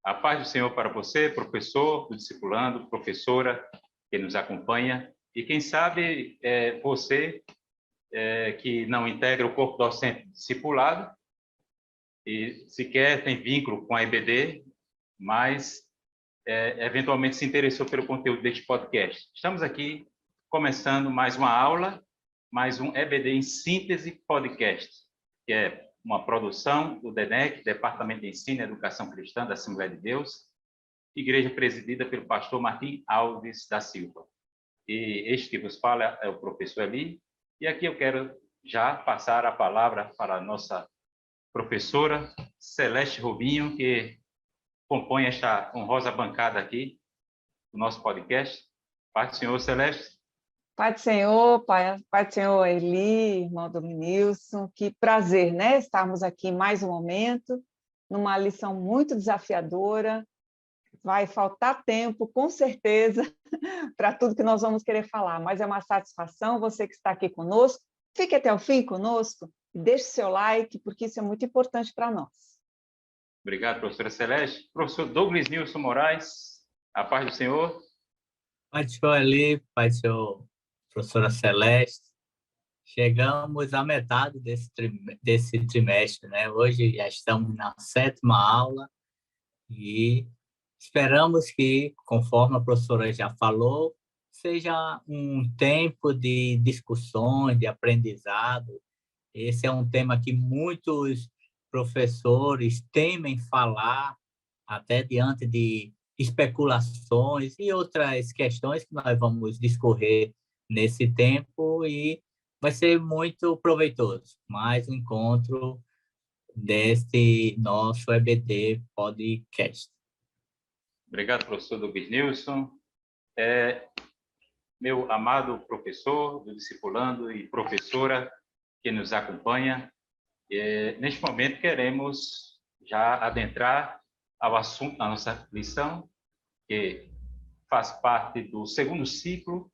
A paz do Senhor para você, professor, do discipulando, professora que nos acompanha. E quem sabe você que não integra o corpo docente discipulado e sequer tem vínculo com a EBD, mas eventualmente se interessou pelo conteúdo deste podcast. Estamos aqui começando mais uma aula, mais um EBD em Síntese Podcast, que é uma produção do DENEC, Departamento de Ensino e Educação Cristã da Assembleia de Deus, igreja presidida pelo pastor Martim Alves da Silva. E este que vos fala é o professor Eli, e aqui eu quero já passar a palavra para a nossa professora Celeste Rubinho, que compõe esta honrosa bancada aqui do nosso podcast. Pai do Senhor, Celeste. Pai do Senhor, Pai do Senhor Eli, irmão Dominilson, que prazer, né? Estarmos aqui mais um momento, numa lição muito desafiadora. Vai faltar tempo, com certeza, para tudo que nós vamos querer falar, mas é uma satisfação você que está aqui conosco. Fique até o fim conosco, deixe seu like, porque isso é muito importante para nós. Obrigado, professora Celeste. Professor Douglas Nilson Moraes, a paz do Senhor. Pai do Senhor Eli, Pai do Senhor, professora Celeste. Chegamos à metade desse trimestre, né? Hoje já estamos na 7ª aula e esperamos que, conforme a professora já falou, seja um tempo de discussões, de aprendizado. Esse é um tema que muitos professores temem falar, até diante de especulações e outras questões que nós vamos discorrer nesse tempo, e vai ser muito proveitoso. Mais um encontro deste nosso EBD Podcast. Obrigado, professor Douglas Nilson. Meu amado professor do discipulando e professora que nos acompanha, neste momento queremos já adentrar ao assunto da nossa lição, que faz parte do 2º ciclo.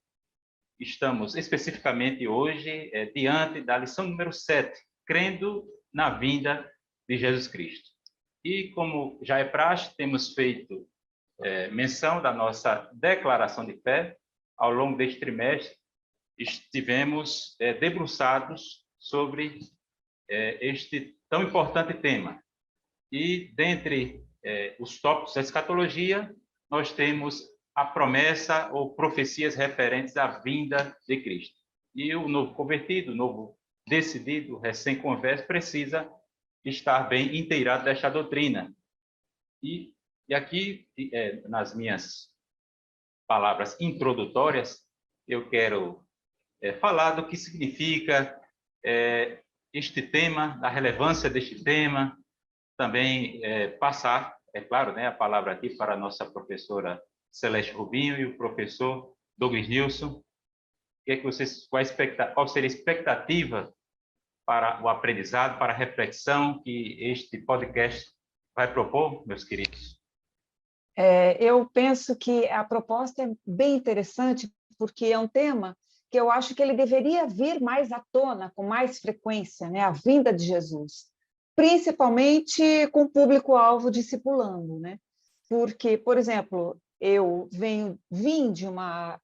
Estamos especificamente hoje diante da lição número 7, crendo na vinda de Jesus Cristo. E como já é praxe, temos feito menção da nossa declaração de fé. Ao longo deste trimestre, estivemos debruçados sobre este tão importante tema. E, dentre os tópicos da escatologia, nós temos a promessa ou profecias referentes à vinda de Cristo. E o novo convertido, o novo decidido, recém-converso, precisa estar bem inteirado desta doutrina. E aqui, nas minhas palavras introdutórias, eu quero falar do que significa este tema, da relevância deste tema, também passar, é claro, né, a palavra aqui para a nossa professora Celeste Rubinho e o professor Douglas Nilson. Qual seria a expectativa para o aprendizado, para a reflexão que este podcast vai propor, meus queridos? Eu penso que a proposta é bem interessante, porque é um tema que eu acho que ele deveria vir mais à tona, com mais frequência, né? A vinda de Jesus, principalmente com o público-alvo discipulando, né? Porque, por exemplo, eu vim de uma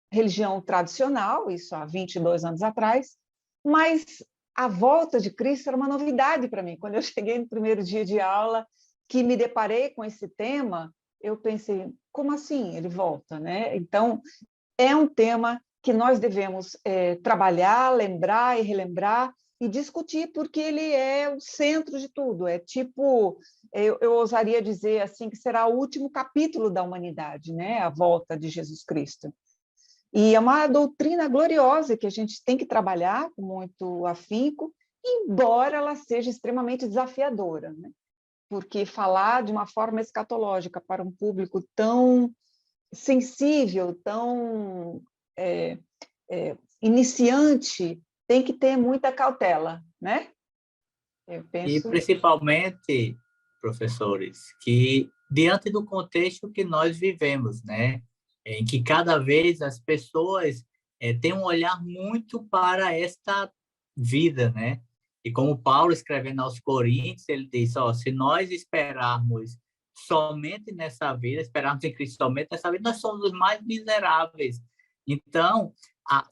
religião tradicional, isso há 22 anos atrás, mas a volta de Cristo era uma novidade para mim. Quando eu cheguei no primeiro dia de aula, que me deparei com esse tema, eu pensei, como assim ele volta, né? Então, é um tema que nós devemos trabalhar, lembrar e relembrar e discutir, porque ele é o centro de tudo. É tipo, eu ousaria dizer assim, que será o último capítulo da humanidade, né? A volta de Jesus Cristo. E é uma doutrina gloriosa que a gente tem que trabalhar com muito afinco, embora ela seja extremamente desafiadora, né? Porque falar de uma forma escatológica para um público tão sensível, tão iniciante, tem que ter muita cautela, né? Eu penso... E principalmente, professores, que diante do contexto que nós vivemos, né, em que cada vez as pessoas têm um olhar muito para esta vida, né? E como Paulo, escrevendo aos Coríntios, ele diz, se nós esperarmos somente nessa vida, esperarmos em Cristo somente nessa vida, nós somos os mais miseráveis. Então,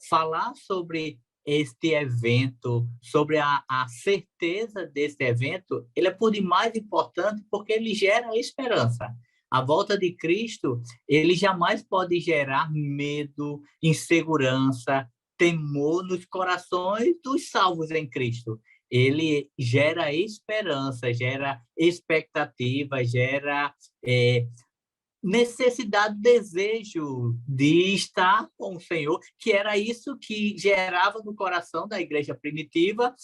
falar sobre este evento, sobre a certeza deste evento, ele é por demais importante porque ele gera esperança. A volta de Cristo, ele jamais pode gerar medo, insegurança, temor nos corações dos salvos em Cristo. Ele gera esperança, gera expectativa, gera necessidade, desejo de estar com o Senhor, que era isso que gerava no coração da igreja primitiva,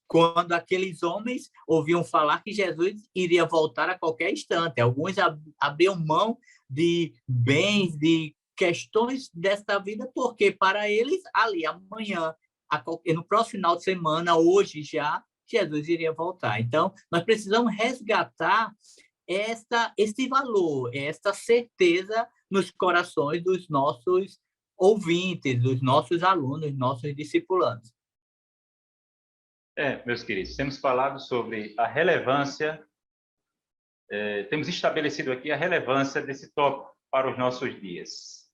quando aqueles homens ouviam falar que Jesus iria voltar a qualquer instante. Alguns abriam mão de bens, de questões desta vida, porque para eles, ali, amanhã, no próximo final de semana, hoje já, Jesus iria voltar. Então, nós precisamos resgatar esse valor, essa certeza nos corações dos nossos ouvintes, dos nossos alunos, nossos discipulandos. Meus queridos, temos falado sobre a relevância, temos estabelecido aqui a relevância desse tópico para os nossos dias.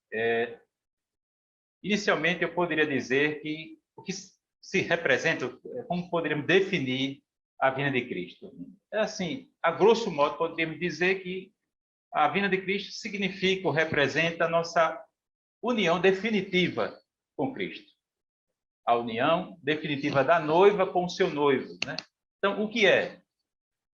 Inicialmente, eu poderia dizer que o que se representa, como poderíamos definir a vinda de Cristo? Assim, a grosso modo, podemos dizer que a vinda de Cristo significa ou representa a nossa união definitiva com Cristo. A união definitiva da noiva com o seu noivo, né? Então, o que é?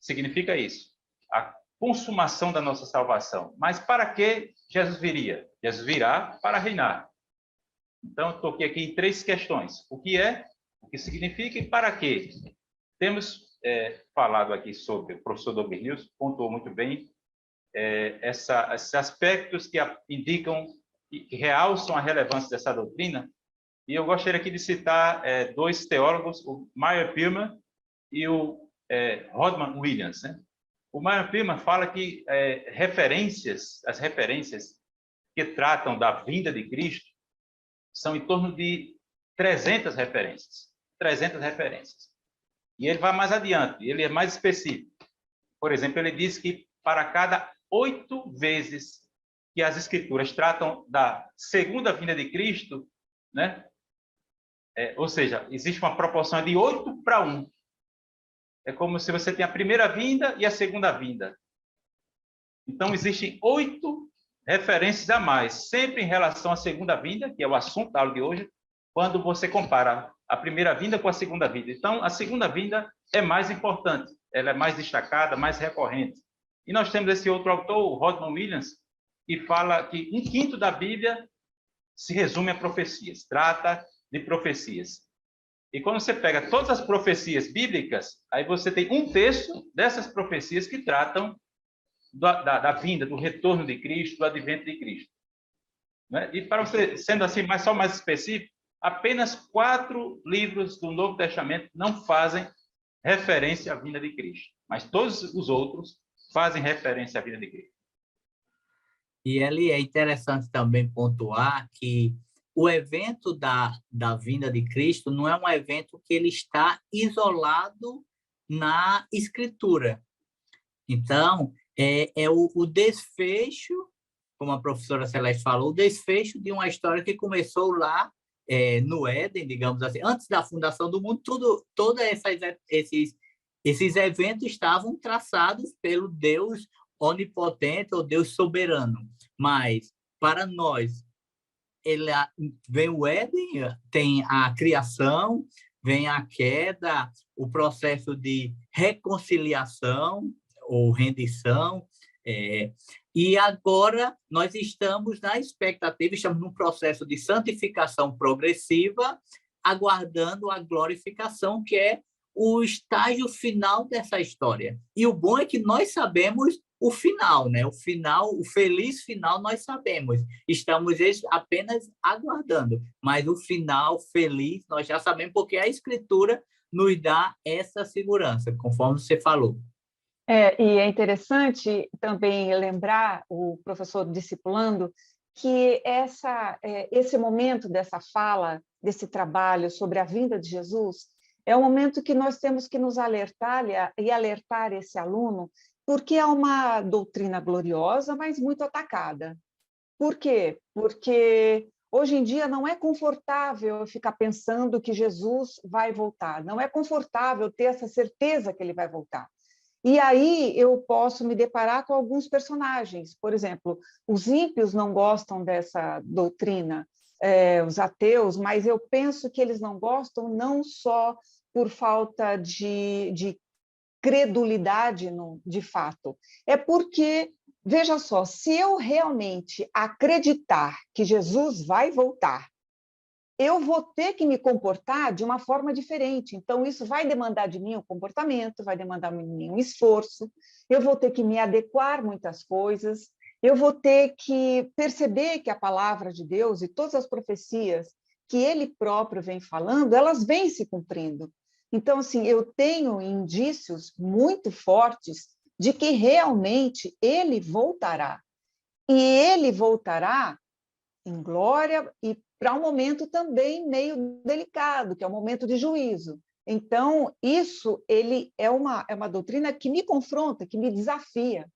Significa isso. A consumação da nossa salvação. Mas para que Jesus viria? Jesus virá para reinar. Então, eu toquei aqui em 3 questões. O que é? O que significa e para quê? Temos falado aqui sobre, o professor Douglas News pontuou muito bem esses aspectos que indicam, que realçam a relevância dessa doutrina. E eu gostaria aqui de citar 2 teólogos, o Meyer Pillman e o Rodman Williams, né? O Meyer Pillman fala que as referências que tratam da vinda de Cristo são em torno de 300 referências. 300 referências. E ele vai mais adiante, ele é mais específico. Por exemplo, ele diz que para cada 8 vezes que as Escrituras tratam da segunda vinda de Cristo, né? Ou seja, existe uma proporção de 8 para 1. É como se você tem a primeira vinda e a segunda vinda. Então, existem 8 referências a mais, sempre em relação à segunda vinda, que é o assunto da aula de hoje, quando você compara a primeira vinda com a segunda vinda. Então, a segunda vinda é mais importante, ela é mais destacada, mais recorrente. E nós temos esse outro autor, o Rodman Williams, que fala que 1/5 da Bíblia se resume a profecias, trata de profecias. E quando você pega todas as profecias bíblicas, aí você tem 1/3 dessas profecias que tratam da vinda, do retorno de Cristo, do advento de Cristo. Né? E para você, sendo assim, só mais específico, apenas 4 livros do Novo Testamento não fazem referência à vinda de Cristo, mas todos os outros fazem referência à vinda de Cristo. E ali é interessante também pontuar que o evento da vinda de Cristo não é um evento que ele está isolado na Escritura. Então, o desfecho, como a professora Celeste falou, o desfecho de uma história que começou lá no Éden, digamos assim, antes da fundação do mundo, todos esses eventos estavam traçados pelo Deus onipotente ou Deus soberano. Mas, para nós, vem o Éden, tem a criação, vem a queda, o processo de reconciliação ou rendição, e agora nós estamos na expectativa, estamos num processo de santificação progressiva, aguardando a glorificação, que é o estágio final dessa história. E o bom é que nós sabemos o final, né? O feliz final nós sabemos. Estamos apenas aguardando, mas o final feliz nós já sabemos, porque a Escritura nos dá essa segurança, conforme você falou. E é interessante também lembrar, o professor discipulando, que esse momento dessa fala, desse trabalho sobre a vinda de Jesus, é um momento que nós temos que nos alertar e alertar esse aluno porque é uma doutrina gloriosa, mas muito atacada. Por quê? Porque hoje em dia não é confortável ficar pensando que Jesus vai voltar, não é confortável ter essa certeza que ele vai voltar. E aí eu posso me deparar com alguns personagens. Por exemplo, os ímpios não gostam dessa doutrina, os ateus, mas eu penso que eles não gostam não só por falta de credulidade de fato, é porque, veja só, se eu realmente acreditar que Jesus vai voltar, eu vou ter que me comportar de uma forma diferente. Então, isso vai demandar de mim um comportamento, vai demandar de mim um esforço, eu vou ter que me adequar a muitas coisas, eu vou ter que perceber que a palavra de Deus e todas as profecias que ele próprio vem falando, elas vêm se cumprindo. Então, assim, eu tenho indícios muito fortes de que realmente ele voltará. E ele voltará em glória e para um momento também meio delicado, que é o momento de juízo. Então, isso ele é uma doutrina que me confronta, que me desafia.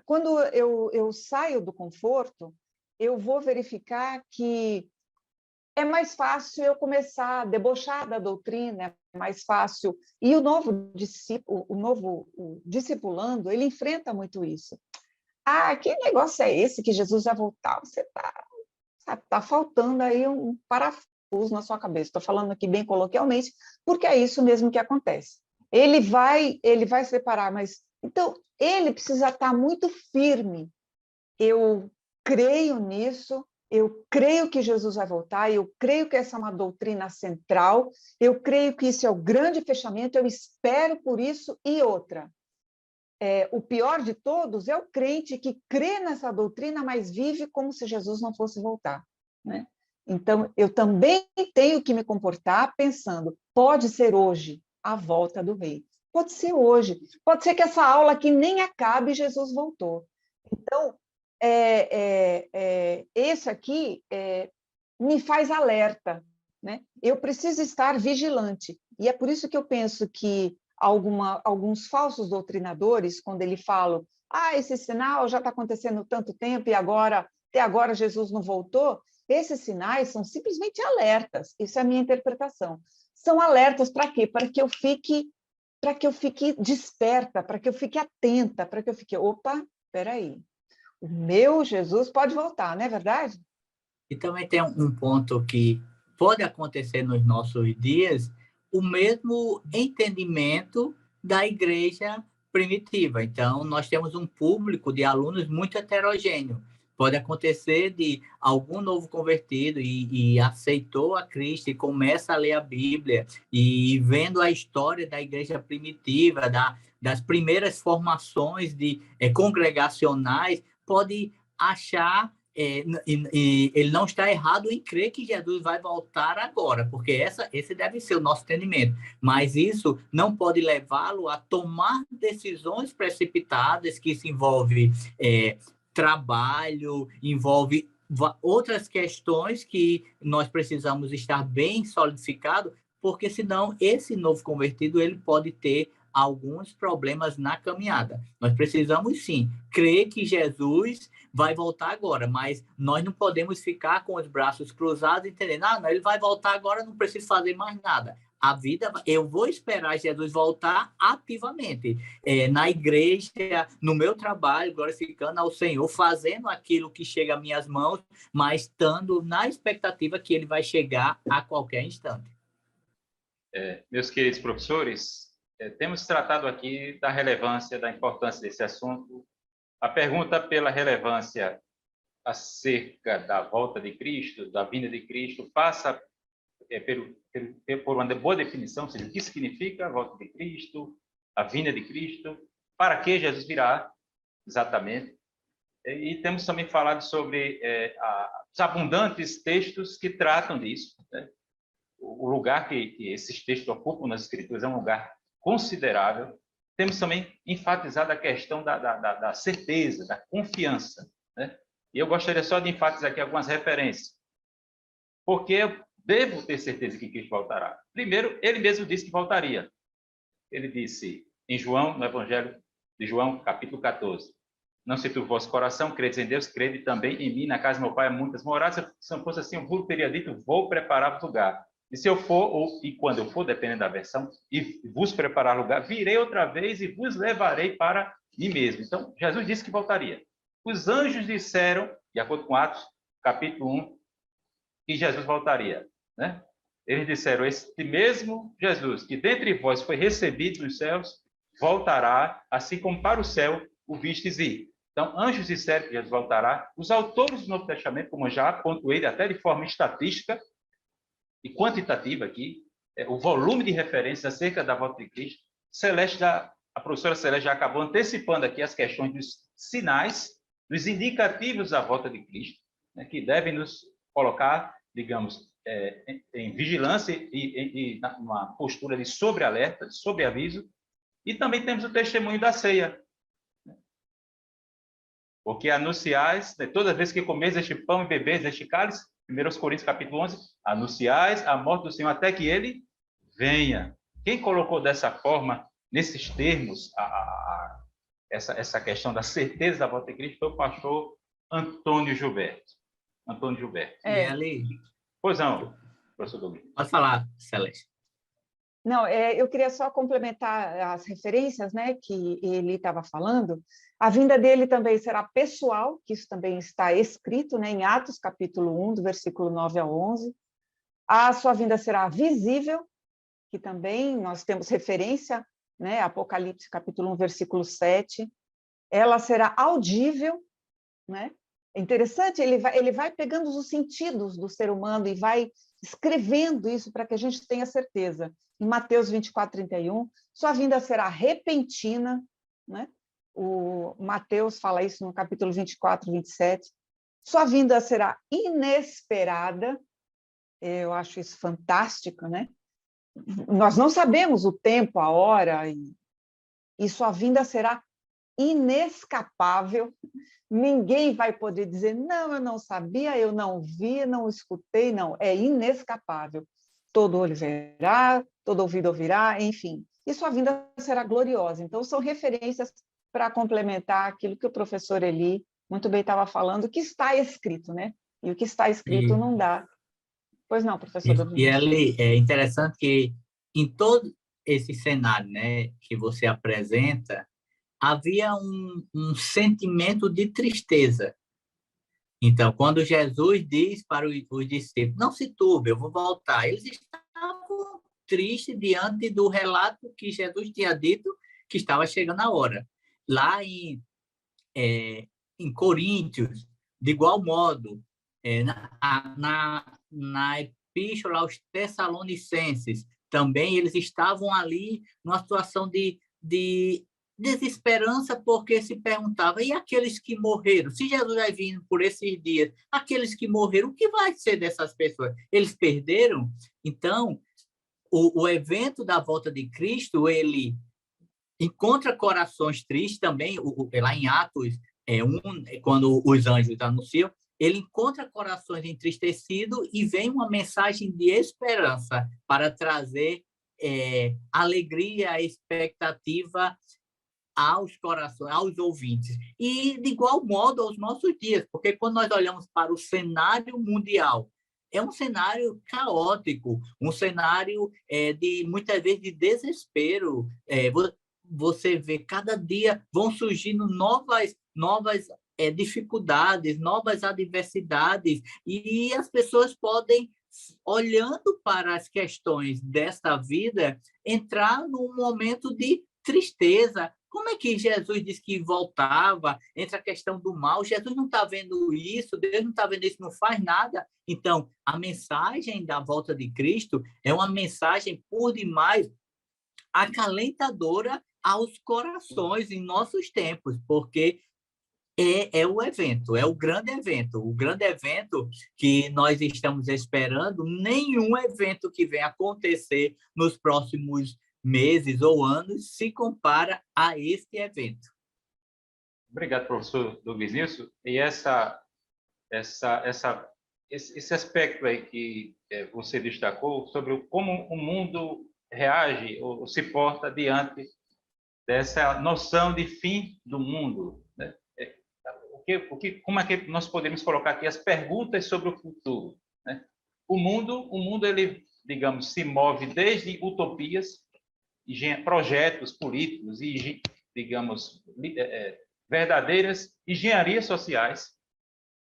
Quando eu saio do conforto, eu vou verificar que é mais fácil eu começar a debochar da doutrina, é mais fácil. E o novo discípulo, o discipulando, ele enfrenta muito isso. Ah, que negócio é esse que Jesus vai voltar? Você tá faltando aí um parafuso na sua cabeça. Estou falando aqui bem coloquialmente, porque é isso mesmo que acontece. Ele vai separar, mas então ele precisa estar muito firme. Eu creio nisso, eu creio que Jesus vai voltar, eu creio que essa é uma doutrina central, eu creio que isso é o grande fechamento, eu espero por isso. E outra, o pior de todos é o crente que crê nessa doutrina, mas vive como se Jesus não fosse voltar, né? Então, eu também tenho que me comportar pensando, pode ser hoje a volta do rei, pode ser hoje, pode ser que essa aula aqui nem acabe e Jesus voltou. Então, esse aqui me faz alerta, né? Eu preciso estar vigilante, e é por isso que eu penso que alguns falsos doutrinadores, quando ele falam, esse sinal já está acontecendo tanto tempo e até agora Jesus não voltou, esses sinais são simplesmente alertas, isso é a minha interpretação. São alertas para quê? Para que eu fique desperta, para que eu fique atenta, para que eu fique, opa, espera aí, o meu Jesus pode voltar, não é verdade? E também tem um ponto que pode acontecer nos nossos dias, o mesmo entendimento da igreja primitiva. Então, nós temos um público de alunos muito heterogêneo. Pode acontecer de algum novo convertido e aceitou a Cristo e começa a ler a Bíblia e vendo a história da igreja primitiva, das primeiras formações congregacionais, pode achar ele não está errado em crer que Jesus vai voltar agora, porque esse deve ser o nosso entendimento. Mas isso não pode levá-lo a tomar decisões precipitadas, que isso envolve trabalho, envolve outras questões que nós precisamos estar bem solidificados, porque senão esse novo convertido ele pode ter alguns problemas na caminhada. Nós precisamos sim crer que Jesus vai voltar agora, mas nós não podemos ficar com os braços cruzados entendendo, não, ele vai voltar agora, não preciso fazer mais nada. A vida, eu vou esperar Jesus voltar ativamente, na igreja, no meu trabalho, glorificando ao Senhor, fazendo aquilo que chega às minhas mãos, mas estando na expectativa que ele vai chegar a qualquer instante. Meus queridos professores, temos tratado aqui da relevância, da importância desse assunto. A pergunta pela relevância acerca da volta de Cristo, da vinda de Cristo, passa por uma boa definição, ou seja, o que significa a volta de Cristo, a vinda de Cristo, para que Jesus virá, exatamente. E temos também falado sobre os abundantes textos que tratam disso, né? O lugar que esses textos ocupam nas Escrituras é um lugar considerável. Temos também enfatizado a questão da certeza, da confiança, né? E eu gostaria só de enfatizar aqui algumas referências. Porque eu devo ter certeza que Cristo voltará. Primeiro, ele mesmo disse que voltaria. Ele disse, em João, no Evangelho de João, capítulo 14. Não se turbe o vosso coração, credes em Deus, crede também em mim. Na casa do meu pai há muitas moradas. Se não fosse assim, eu vos teria dito, vou preparar lugar. E se eu for, e quando eu for, dependendo da versão, e vos preparar lugar, virei outra vez e vos levarei para mim mesmo. Então, Jesus disse que voltaria. Os anjos disseram, de acordo com Atos, capítulo 1, que Jesus voltaria, né? Eles disseram, este mesmo Jesus, que dentre vós foi recebido nos céus, voltará, assim como para o céu o vistes ir. Então, anjos disseram que Jesus voltará. Os autores do Novo Testamento, como eu já pontuei, até de forma estatística e quantitativa aqui, o volume de referências acerca da volta de Cristo, a professora Celeste já acabou antecipando aqui as questões dos sinais, dos indicativos da volta de Cristo, né, que devem nos colocar, digamos, em vigilância e numa postura de sobrealerta, de sobreaviso. E também temos o testemunho da ceia. Porque anunciais, né, toda vez que comeis este pão e bebeis deste cálice, 1 Coríntios capítulo 11, anunciais a morte do Senhor até que ele venha. Quem colocou dessa forma, nesses termos, essa questão da certeza da volta de Cristo foi o pastor Antônio Gilberto. Antônio Gilberto. E ali... Pois não, professor Domingos. Pode falar, Celeste. Não, eu queria só complementar as referências, né, que ele estava falando. A vinda dele também será pessoal, que isso também está escrito, né, em Atos, capítulo 1, do versículo 9 ao 11. A sua vinda será visível, que também nós temos referência, né, Apocalipse, capítulo 1, versículo 7. Ela será audível, né? É interessante, ele vai pegando os sentidos do ser humano e vai escrevendo isso para que a gente tenha certeza. Em Mateus 24:31, sua vinda será repentina, né? O Mateus fala isso no capítulo 24:27. Sua vinda será inesperada. Eu acho isso fantástico, né? Nós não sabemos o tempo, a hora, e sua vinda será inescapável. Ninguém vai poder dizer, não, eu não sabia, eu não vi, não escutei, não. É inescapável. Todo olho verá, todo ouvido ouvirá, enfim. E sua vinda será gloriosa. Então, são referências para complementar aquilo que o professor Eli muito bem estava falando, que está escrito, né? E o que está escrito não dá. Pois não, professor Domingos. E ali é interessante que em todo esse cenário, né, que você apresenta, havia um sentimento de tristeza. Então, quando Jesus diz para os discípulos, não se turbe, eu vou voltar, eles estavam tristes diante do relato que Jesus tinha dito que estava chegando a hora. Lá em Coríntios, de igual modo, na Epístola aos Tessalonicenses, também eles estavam ali numa situação de desesperança, porque se perguntava, e aqueles que morreram? Se Jesus vai vir por esses dias, aqueles que morreram, o que vai ser dessas pessoas? Eles perderam? Então, o evento da volta de Cristo, ele encontra corações tristes também, lá em Atos, quando os anjos anunciam, ele encontra corações entristecidos e vem uma mensagem de esperança para trazer alegria, expectativa aos corações, aos ouvintes. E, de igual modo, aos nossos dias, porque quando nós olhamos para o cenário mundial, é um cenário caótico, um cenário de, muitas vezes, de desespero. Você vê, cada dia vão surgindo novas dificuldades, novas adversidades, e as pessoas podem, olhando para as questões desta vida, entrar num momento de tristeza. Como é que Jesus disse que voltava? Entre a questão do mal, Jesus não está vendo isso, Deus não está vendo isso, não faz nada. Então, a mensagem da volta de Cristo é uma mensagem, por demais, acalentadora aos corações em nossos tempos, porque é o evento, é o grande evento que nós estamos esperando. Nenhum evento que venha acontecer nos próximos meses ou anos se compara a este evento. Obrigado, professor Douglas Nilson. E esse aspecto aí que você destacou sobre como o mundo reage ou se porta diante dessa noção de fim do mundo, né? Como é que nós podemos colocar aqui as perguntas sobre o futuro, né? O mundo ele, digamos, se move desde utopias, projetos políticos e, digamos, verdadeiras engenharias sociais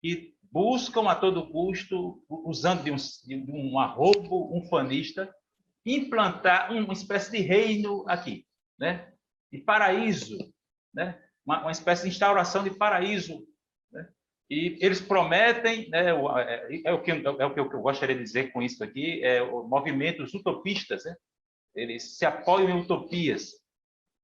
que buscam a todo custo, usando de um arrobo ufanista, implantar uma espécie de reino aqui, né? De paraíso, né? Uma espécie de instauração de paraíso, né? E eles prometem, né? É o que eu gostaria de dizer com isso aqui, movimentos utopistas, né? Eles se apoiam em utopias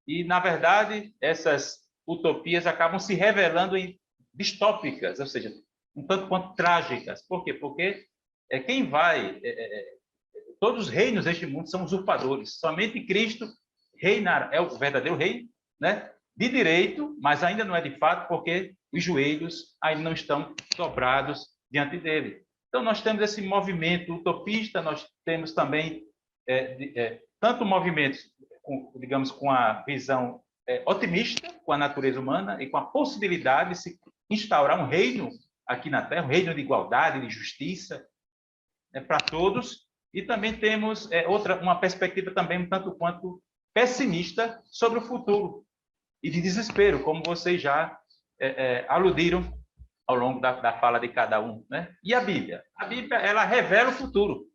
e, na verdade, essas utopias acabam se revelando em distópicas, ou seja, um tanto quanto trágicas. Por quê? Porque quem vai todos os reinos deste mundo são usurpadores. Somente Cristo reinar, é o verdadeiro rei, né? De direito, mas ainda não é de fato, porque os joelhos ainda não estão dobrados diante dele. Então, nós temos esse movimento utopista, nós temos também tanto movimentos, digamos, com a visão otimista, com a natureza humana e com a possibilidade de se instaurar um reino aqui na Terra, um reino de igualdade, de justiça, para todos. E também temos uma perspectiva também um tanto quanto pessimista sobre o futuro e de desespero, como vocês já aludiram ao longo da fala de cada um, né? E a Bíblia? A Bíblia, ela revela o futuro,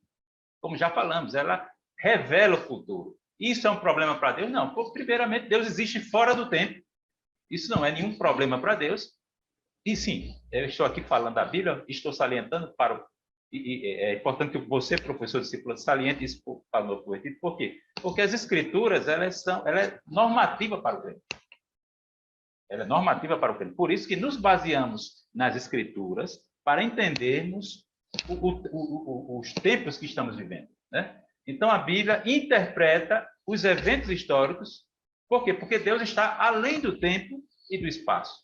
como já falamos, ela revela o futuro. Isso é um problema para Deus? Não, porque, primeiramente, Deus existe fora do tempo. Isso não é nenhum problema para Deus. E sim, eu estou aqui falando da Bíblia, estou salientando para o... E é importante que você, professor discípulo, saliente isso para o novo convertido. Por quê? Porque as Escrituras, ela é normativa para o crente. Ela é normativa para o crente. Por isso que nos baseamos nas Escrituras para entendermos os tempos que estamos vivendo, né? Então, a Bíblia interpreta os eventos históricos. Por quê? Porque Deus está além do tempo e do espaço.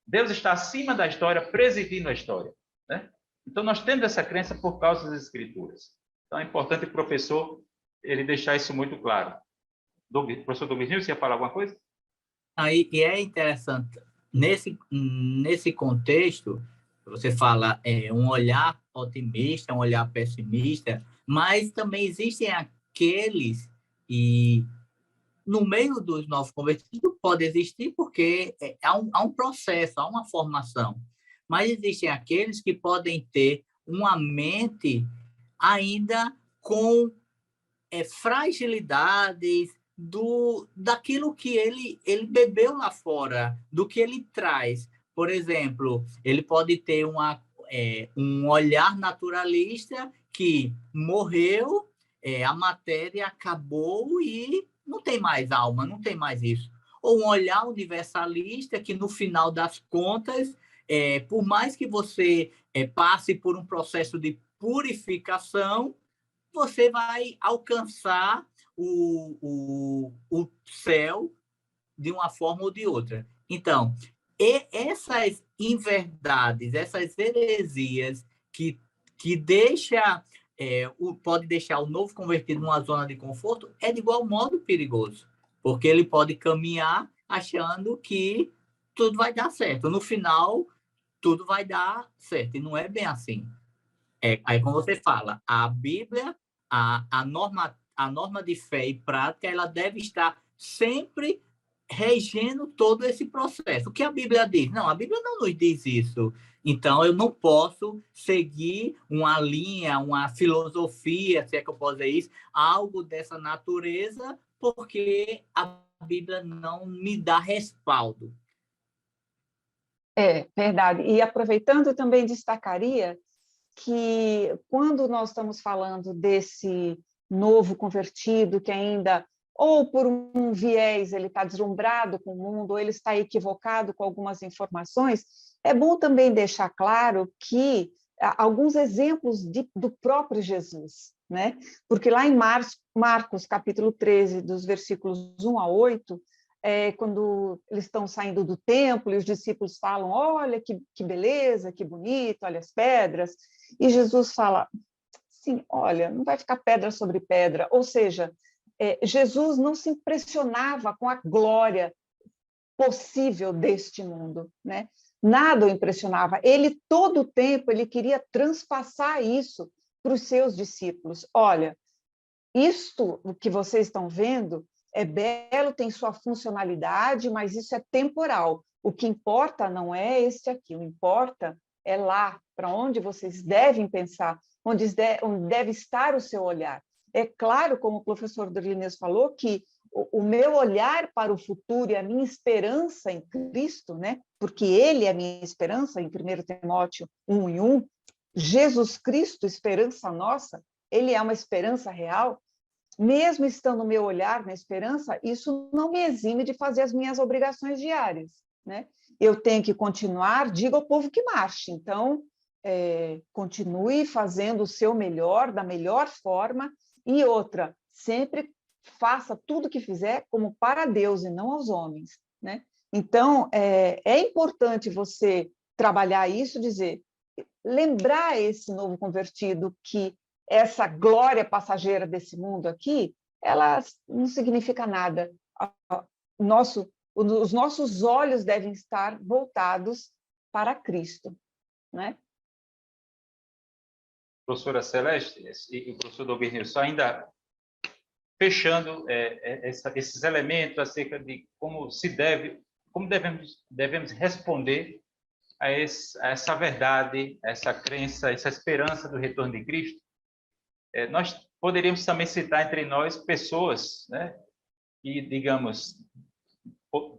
Deus está acima da história, presidindo a história, né? Então, nós temos essa crença por causa das Escrituras. Então, é importante o professor ele deixar isso muito claro. Professor Douglas, você ia falar alguma coisa? Aí, e é interessante, nesse contexto, você fala um olhar otimista, um olhar pessimista, mas também existem aqueles, e no meio dos novos convertidos pode existir porque há um processo, há uma formação, mas existem aqueles que podem ter uma mente ainda com fragilidades daquilo que ele bebeu lá fora, do que ele traz. Por exemplo, ele pode ter um olhar naturalista que morreu, a matéria acabou e não tem mais alma, não tem mais isso. Ou um olhar universalista que, no final das contas, por mais que você passe por um processo de purificação, você vai alcançar o céu de uma forma ou de outra. Então, essas inverdades, essas heresias que pode deixar o novo convertido numa zona de conforto, é de igual modo perigoso, porque ele pode caminhar achando que tudo vai dar certo. No final, tudo vai dar certo, e não é bem assim. Aí, como você fala, a Bíblia, a norma de fé e prática, ela deve estar sempre regendo todo esse processo. O que a Bíblia diz? Não, a Bíblia não nos diz isso. Então, eu não posso seguir uma linha, uma filosofia, se é que eu posso dizer isso, algo dessa natureza, porque a Bíblia não me dá respaldo. É verdade. E aproveitando, eu também destacaria que quando nós estamos falando desse novo convertido que ainda, ou por um viés, ele está deslumbrado com o mundo, ou ele está equivocado com algumas informações, é bom também deixar claro que alguns exemplos do próprio Jesus, né? Porque lá em Marcos, capítulo 13, dos versículos 1 a 8, quando eles estão saindo do templo e os discípulos falam, olha que beleza, que bonito, olha as pedras, e Jesus fala, sim, olha, não vai ficar pedra sobre pedra, ou seja, Jesus não se impressionava com a glória possível deste mundo, né? Nada o impressionava. Ele, todo o tempo, ele queria transpassar isso para os seus discípulos. Olha, isto o que vocês estão vendo é belo, tem sua funcionalidade, mas isso é temporal. O que importa não é este aqui, o que importa é lá, para onde vocês devem pensar, onde deve estar o seu olhar. É claro, como o professor Dorlinês falou, que o meu olhar para o futuro e a minha esperança em Cristo, né? Porque Ele é a minha esperança, em 1 Timóteo 1:1, Jesus Cristo, esperança nossa, Ele é uma esperança real. Mesmo estando o meu olhar na esperança, isso não me exime de fazer as minhas obrigações diárias, né? Eu tenho que continuar, diga ao povo que marche. Então, continue fazendo o seu melhor, da melhor forma, e outra, sempre faça tudo o que fizer como para Deus e não aos homens, né? Então, é importante você trabalhar isso, dizer, lembrar esse novo convertido que essa glória passageira desse mundo aqui, ela não significa nada. Os nossos olhos devem estar voltados para Cristo, né? Professora Celeste e o professor Doberneus, só ainda fechando esses elementos acerca de como devemos responder a essa verdade, a essa crença, essa esperança do retorno de Cristo. Nós poderíamos também citar entre nós pessoas, né, que, digamos,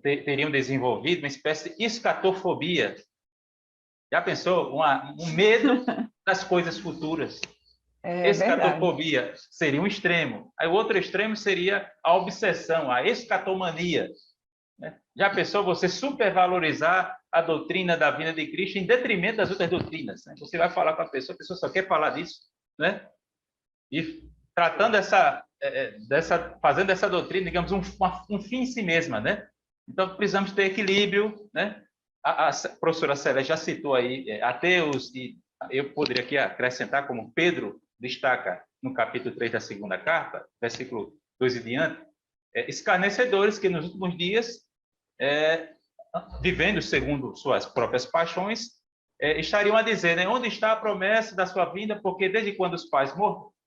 teriam desenvolvido uma espécie de escatofobia. Já pensou? Um medo das coisas futuras. Escatofobia verdade. seria um extremo. Aí o outro extremo seria a obsessão, a escatomania. Né? Já pensou você supervalorizar a doutrina da vinda de Cristo em detrimento das outras doutrinas? Né? Você vai falar com a pessoa só quer falar disso, né? E tratando fazendo essa doutrina, digamos, um fim em si mesma, né? Então, precisamos ter equilíbrio, né? A professora Celeste já citou aí ateus, e eu poderia aqui acrescentar, como Pedro destaca no capítulo 3 da segunda carta, versículo 2 e diante, escarnecedores que nos últimos dias, vivendo segundo suas próprias paixões, estariam a dizer, né, onde está a promessa da sua vinda, porque desde quando os pais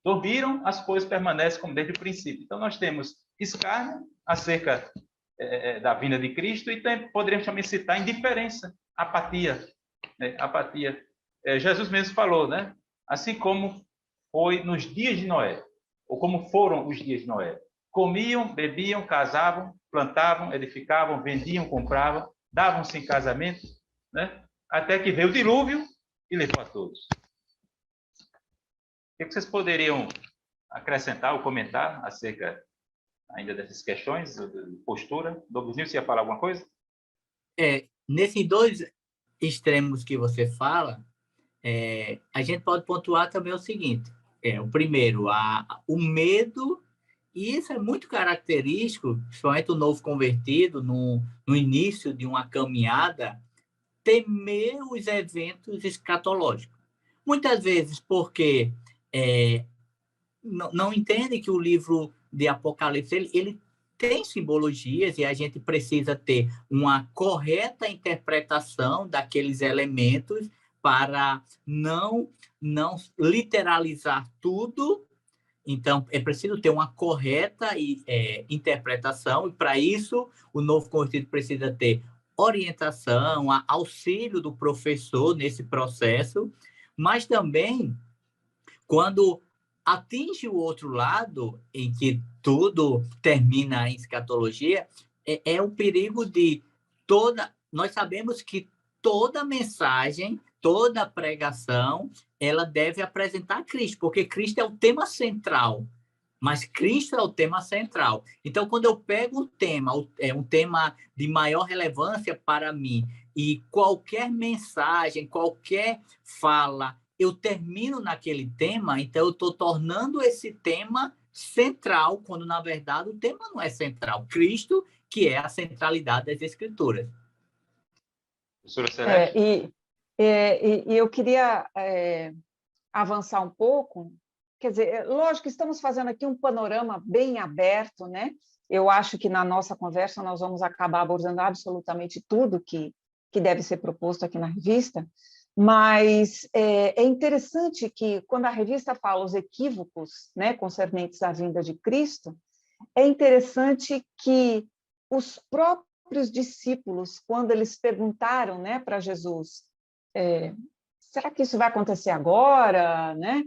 dormiram, as coisas permanecem como desde o princípio. Então, nós temos escárnio acerca da vinda de Cristo e poderíamos também citar indiferença, apatia. Né? Apatia. Jesus mesmo falou, né? Assim como foi nos dias de Noé, ou como foram os dias de Noé. Comiam, bebiam, casavam, plantavam, edificavam, vendiam, compravam, davam-se em casamento, né? Até que veio o dilúvio e levou a todos. O que vocês poderiam acrescentar ou comentar acerca ainda dessas questões, de postura? Douglas, você ia falar alguma coisa? Nesses dois extremos que você fala, a gente pode pontuar também o seguinte: o primeiro, o medo, e isso é muito característico, principalmente o novo convertido, no início de uma caminhada, temer os eventos escatológicos. Muitas vezes porque não entende que o livro de Apocalipse ele tem simbologias e a gente precisa ter uma correta interpretação daqueles elementos para não literalizar tudo. Então, é preciso ter uma correta interpretação, e para isso o novo convertido precisa ter orientação, auxílio do professor nesse processo, mas também, quando atinge o outro lado, em que tudo termina em escatologia, é o perigo de nós sabemos que toda mensagem, toda pregação, ela deve apresentar Cristo, porque Cristo é o tema central. Mas Cristo é o tema central. Então, quando eu pego um tema de maior relevância para mim, e qualquer mensagem, qualquer fala, eu termino naquele tema, então eu estou tornando esse tema central, quando, na verdade, o tema não é central. Cristo, que é a centralidade das Escrituras. Professora Celeste? E eu queria avançar um pouco Quer dizer, lógico que estamos fazendo aqui um panorama bem aberto, né? Eu acho que na nossa conversa nós vamos acabar abordando absolutamente tudo que deve ser proposto aqui na revista, mas é interessante que, quando a revista fala os equívocos, né, concernentes à vinda de Cristo, é interessante que os próprios discípulos, quando eles perguntaram, né, para Jesus, será que isso vai acontecer agora, né?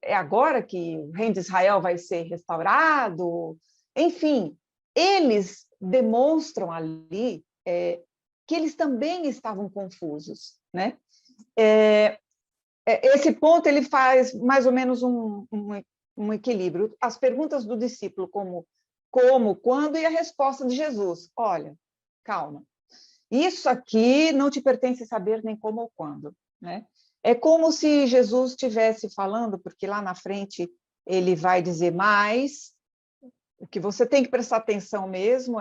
É agora que o reino de Israel vai ser restaurado? Enfim, eles demonstram ali que eles também estavam confusos, né? Esse ponto ele faz mais ou menos um equilíbrio. As perguntas do discípulo, como, quando, e a resposta de Jesus. Olha, calma, isso aqui não te pertence saber nem como ou quando, né? É como se Jesus estivesse falando, porque lá na frente ele vai dizer mais, o que você tem que prestar atenção mesmo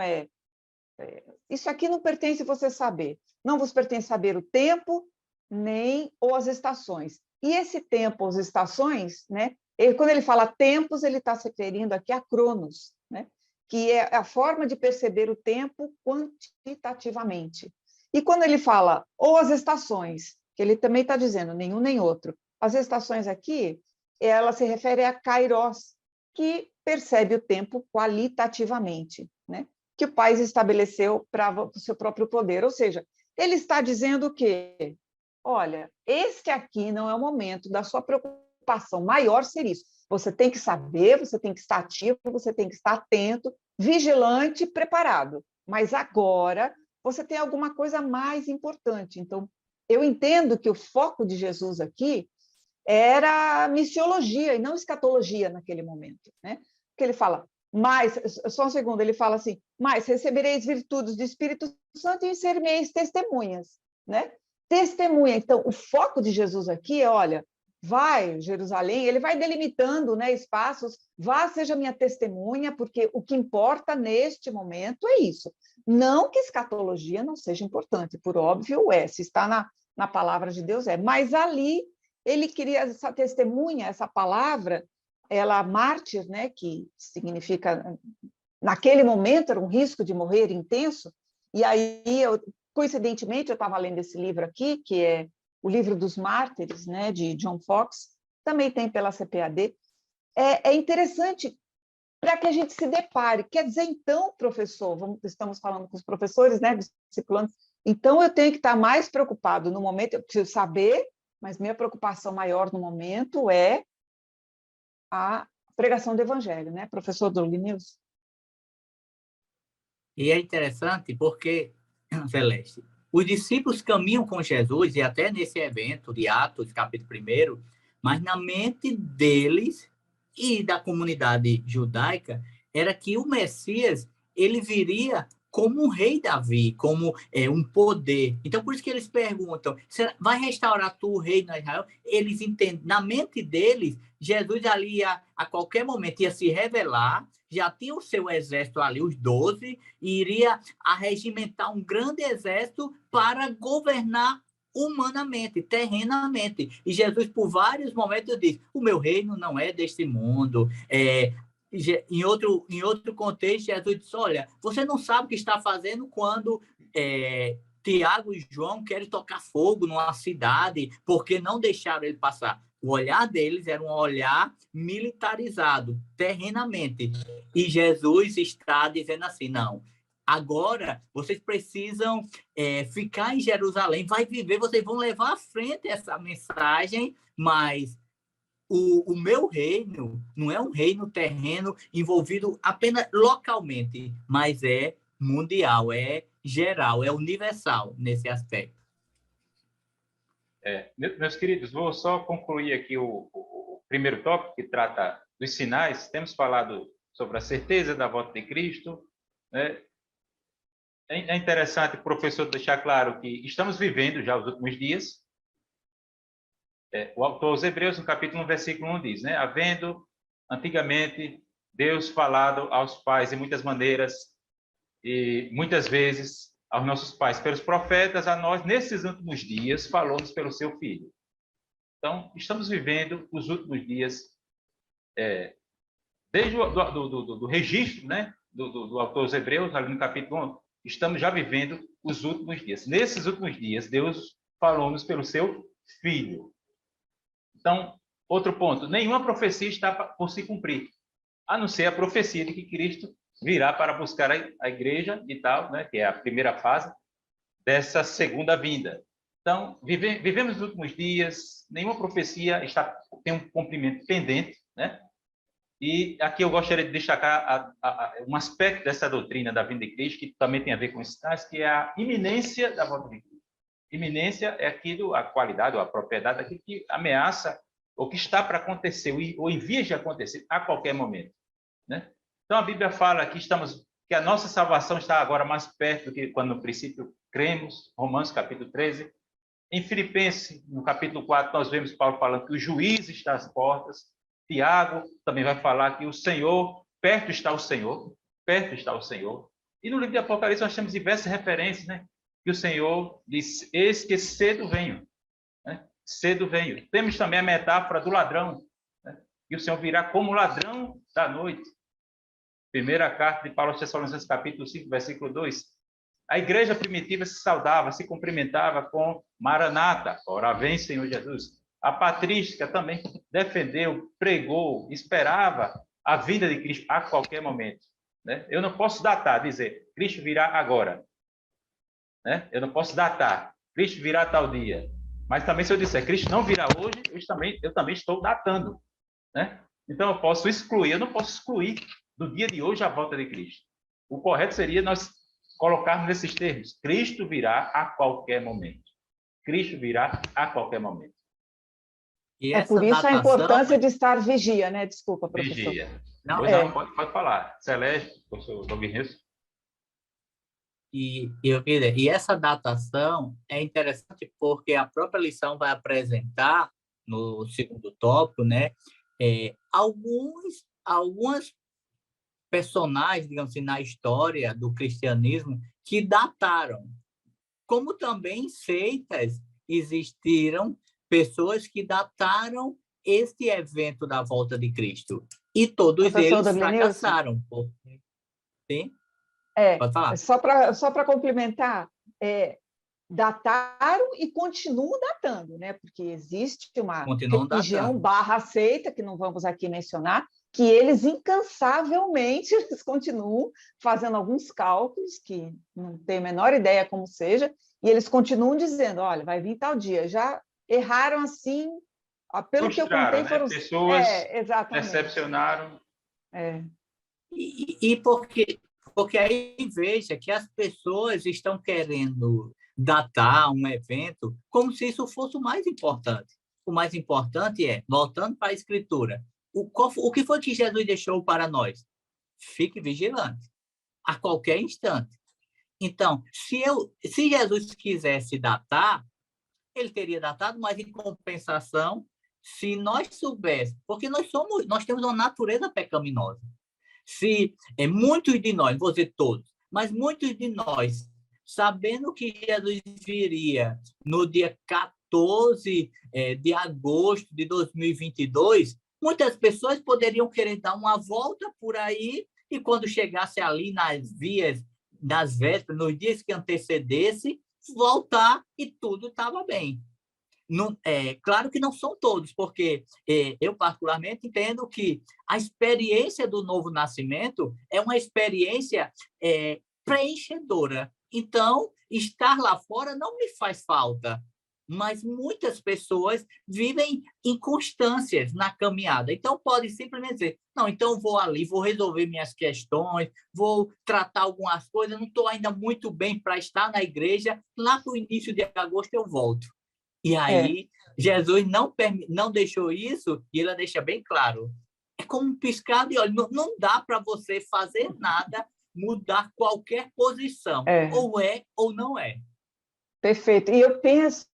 isso aqui não pertence você saber, não vos pertence saber o tempo, nem ou as estações. E esse tempo, as estações, né? Quando ele fala tempos, ele está se referindo aqui a cronos, né? Que é a forma de perceber o tempo quantitativamente. E quando ele fala ou as estações, que ele também está dizendo nenhum nem outro, as estações aqui, ela se refere a kairos, que percebe o tempo qualitativamente, né? Que o Pai estabeleceu para o seu próprio poder. Ou seja, ele está dizendo que, olha, este aqui não é o momento da sua preocupação maior ser isso. Você tem que saber, você tem que estar ativo, você tem que estar atento, vigilante, preparado. Mas agora você tem alguma coisa mais importante. Então, eu entendo que o foco de Jesus aqui era missiologia e não escatologia naquele momento, né? Porque ele fala, mas, só um segundo, ele fala assim, mas recebereis virtudes do Espírito Santo e sereis testemunhas, né? Testemunha. Então, o foco de Jesus aqui é, olha, vai, Jerusalém, ele vai delimitando, né, espaços, vá, seja minha testemunha, porque o que importa neste momento é isso. Não que escatologia não seja importante, por óbvio se está na palavra de Deus mas ali ele queria essa testemunha, essa palavra, ela mártir, né, que significa, naquele momento era um risco de morrer intenso, e aí, coincidentemente, eu estava lendo esse livro aqui, que é o livro dos mártires, né, de John Fox, também tem pela CPAD. É interessante para que a gente se depare. Quer dizer, então, professor, estamos falando com os professores, né, discipulantes, então eu tenho que estar mais preocupado no momento, eu preciso saber, mas minha preocupação maior no momento é a pregação do evangelho, né, professor Douglas? E é interessante porque, Celeste, os discípulos caminham com Jesus, e até nesse evento de Atos, capítulo 1, mas na mente deles e da comunidade judaica era que o Messias ele viria como um rei Davi, como um poder. Então, por isso que eles perguntam, vai restaurar tu o reino de Israel? Eles entendem, na mente deles, Jesus ali a qualquer momento ia se revelar, já tinha o seu exército ali, os 12, e iria arregimentar um grande exército para governar humanamente, terrenamente. E Jesus, por vários momentos, diz, o meu reino não é deste mundo. Em outro contexto, Jesus diz, olha, você não sabe o que está fazendo quando Tiago e João querem tocar fogo numa cidade porque não deixaram ele passar. O olhar deles era um olhar militarizado, terrenamente. E Jesus está dizendo assim, não, agora vocês precisam ficar em Jerusalém, vai viver, vocês vão levar à frente essa mensagem, mas o meu reino não é um reino terreno envolvido apenas localmente, mas é mundial, é geral, é universal nesse aspecto. Meus queridos, vou só concluir aqui o primeiro tópico, que trata dos sinais. Temos falado sobre a certeza da volta de Cristo, né? É interessante o professor deixar claro que estamos vivendo já os últimos dias. O autor aos Hebreus, no capítulo 1, versículo 1, diz, né? Havendo antigamente Deus falado aos pais de muitas maneiras e muitas vezes aos nossos pais pelos profetas, a nós nesses últimos dias falou-nos pelo seu Filho. Então, estamos vivendo os últimos dias desde do registro, né, do autor aos Hebreus, ali no capítulo 1, estamos já vivendo os últimos dias. Nesses últimos dias, Deus falou-nos pelo seu Filho. Então, outro ponto, nenhuma profecia está por se cumprir, a não ser a profecia de que Cristo virá para buscar a igreja e tal, né, que é a primeira fase dessa segunda vinda. Então, vivemos os últimos dias, nenhuma profecia tem um cumprimento pendente, né? E aqui eu gostaria de destacar um aspecto dessa doutrina da vinda de Cristo, que também tem a ver com esses tais, que é a iminência da volta de Cristo. Iminência é aquilo, a qualidade ou a propriedade daquilo que ameaça ou que está para acontecer ou em vias de acontecer a qualquer momento, né? Então a Bíblia fala que a nossa salvação está agora mais perto do que quando no princípio cremos, Romanos capítulo 13. Em Filipenses, no capítulo 4, nós vemos Paulo falando que o juiz está às portas. Tiago também vai falar que o Senhor, perto está o Senhor, perto está o Senhor. E no livro de Apocalipse nós temos diversas referências, né? Que o Senhor diz, eis que cedo venho, né? Cedo venho. Temos também a metáfora do ladrão, né? E o Senhor virá como ladrão da noite. Primeira carta de Paulo aos Tessalonicenses, capítulo 5, versículo 2. A igreja primitiva se saudava, se cumprimentava com Maranata, ora vem, Senhor Jesus. A patrística também defendeu, pregou, esperava a vinda de Cristo a qualquer momento, né? Eu não posso datar, dizer, Cristo virá agora, né? Eu não posso datar, Cristo virá tal dia. Mas também se eu disser, Cristo não virá hoje, eu também estou datando, né? Então eu posso excluir, eu não posso excluir do dia de hoje a volta de Cristo. O correto seria nós colocarmos nesses termos, Cristo virá a qualquer momento. Cristo virá a qualquer momento. E É por isso a importância de estar vigia, né? Desculpa, professor. Vigia. Não, não, pode falar. Celeste, professor Domingues. E essa datação é interessante porque a própria lição vai apresentar, no segundo tópico, né, algumas personagens, digamos assim, na história do cristianismo que dataram. Como também seitas existiram pessoas que dataram este evento da volta de Cristo. E todos eles fracassaram. Sim? Pode falar. Só para complementar, dataram e continuam datando, né? Porque existe uma religião /seita, que não vamos aqui mencionar, que eles incansavelmente eles continuam fazendo alguns cálculos, que não tenho a menor ideia como seja, e eles continuam dizendo, olha, vai vir tal dia. Já erraram assim, pelo que eu contei, né? foram... Pessoas decepcionaram. E porque aí veja que as pessoas estão querendo datar um evento como se isso fosse o mais importante. O mais importante é, voltando para a Escritura, o que foi que Jesus deixou para nós? Fique vigilante, a qualquer instante. Então, se Jesus quisesse datar, ele teria datado, mas em compensação, se nós soubéssemos, porque nós temos uma natureza pecaminosa. Se muitos de nós, vou dizer todos, mas muitos de nós, sabendo que Jesus viria no dia 14 de agosto de 2022, muitas pessoas poderiam querer dar uma volta por aí e quando chegasse ali nas vésperas, nos dias que antecedesse, voltar e tudo estava bem. Não, claro que não são todos, porque eu particularmente entendo que a experiência do novo nascimento é uma experiência preenchedora. Então, estar lá fora não me faz falta, mas muitas pessoas vivem inconstâncias na caminhada. Então, pode simplesmente dizer, não, então vou ali, vou resolver minhas questões, vou tratar algumas coisas, não estou ainda muito bem para estar na igreja, lá para o início de agosto eu volto. E aí, Jesus não deixou isso, e ele deixa bem claro. É como um piscar de olho. Não dá para você fazer nada, mudar qualquer posição. Ou é ou não é. Perfeito. E eu penso,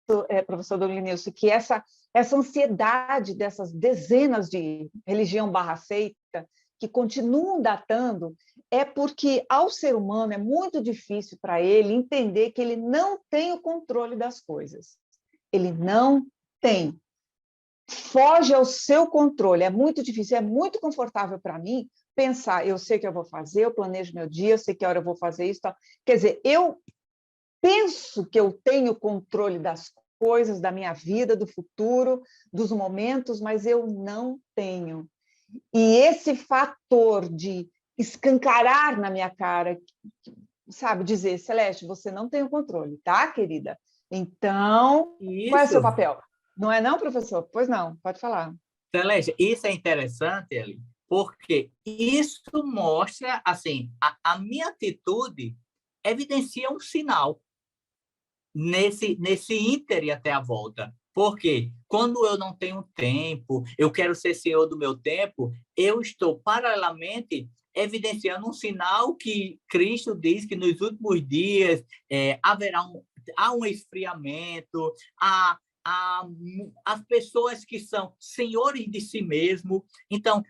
professor Douglas, que essa ansiedade dessas dezenas de religião /seita que continuam datando é porque ao ser humano é muito difícil para ele entender que ele não tem o controle das coisas. Ele não tem. foge ao seu controle. É muito difícil, é muito confortável para mim pensar, eu sei o que eu vou fazer, eu planejo meu dia, eu sei que hora eu vou fazer isso. Tal. Quer dizer, eu penso que eu tenho controle das coisas, da minha vida, do futuro, dos momentos, mas eu não tenho. E esse fator de escancarar na minha cara, sabe, dizer, Celeste, você não tem o controle, tá, querida? Então, qual é o seu Isso, papel? Não é não, professor? Pois não, pode falar. Celeste, isso é interessante, Eli, porque isso mostra, assim, a minha atitude evidencia um sinal nesse íntere até a volta. Porque quando eu não tenho tempo, eu quero ser senhor do meu tempo, eu estou paralelamente evidenciando um sinal que Cristo diz que nos últimos dias há um esfriamento, há as pessoas que são senhores de si mesmo. Então,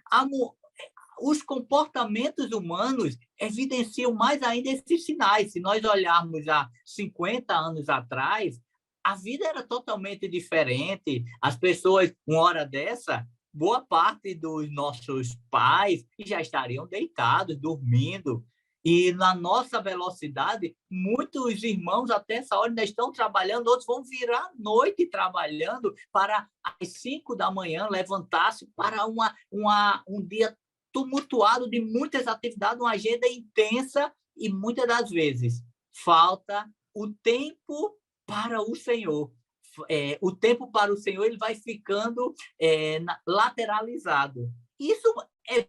os comportamentos humanos evidenciam mais ainda esses sinais. Se nós olharmos há 50 anos atrás, a vida era totalmente diferente. As pessoas, uma hora dessa, boa parte dos nossos pais já estariam deitados, dormindo. E na nossa velocidade, muitos irmãos até essa hora ainda estão trabalhando, outros vão virar a noite trabalhando para às 5 da manhã levantar-se para um dia tumultuado de muitas atividades, uma agenda intensa e muitas das vezes falta o tempo para o Senhor. O tempo para o Senhor ele vai ficando lateralizado. Isso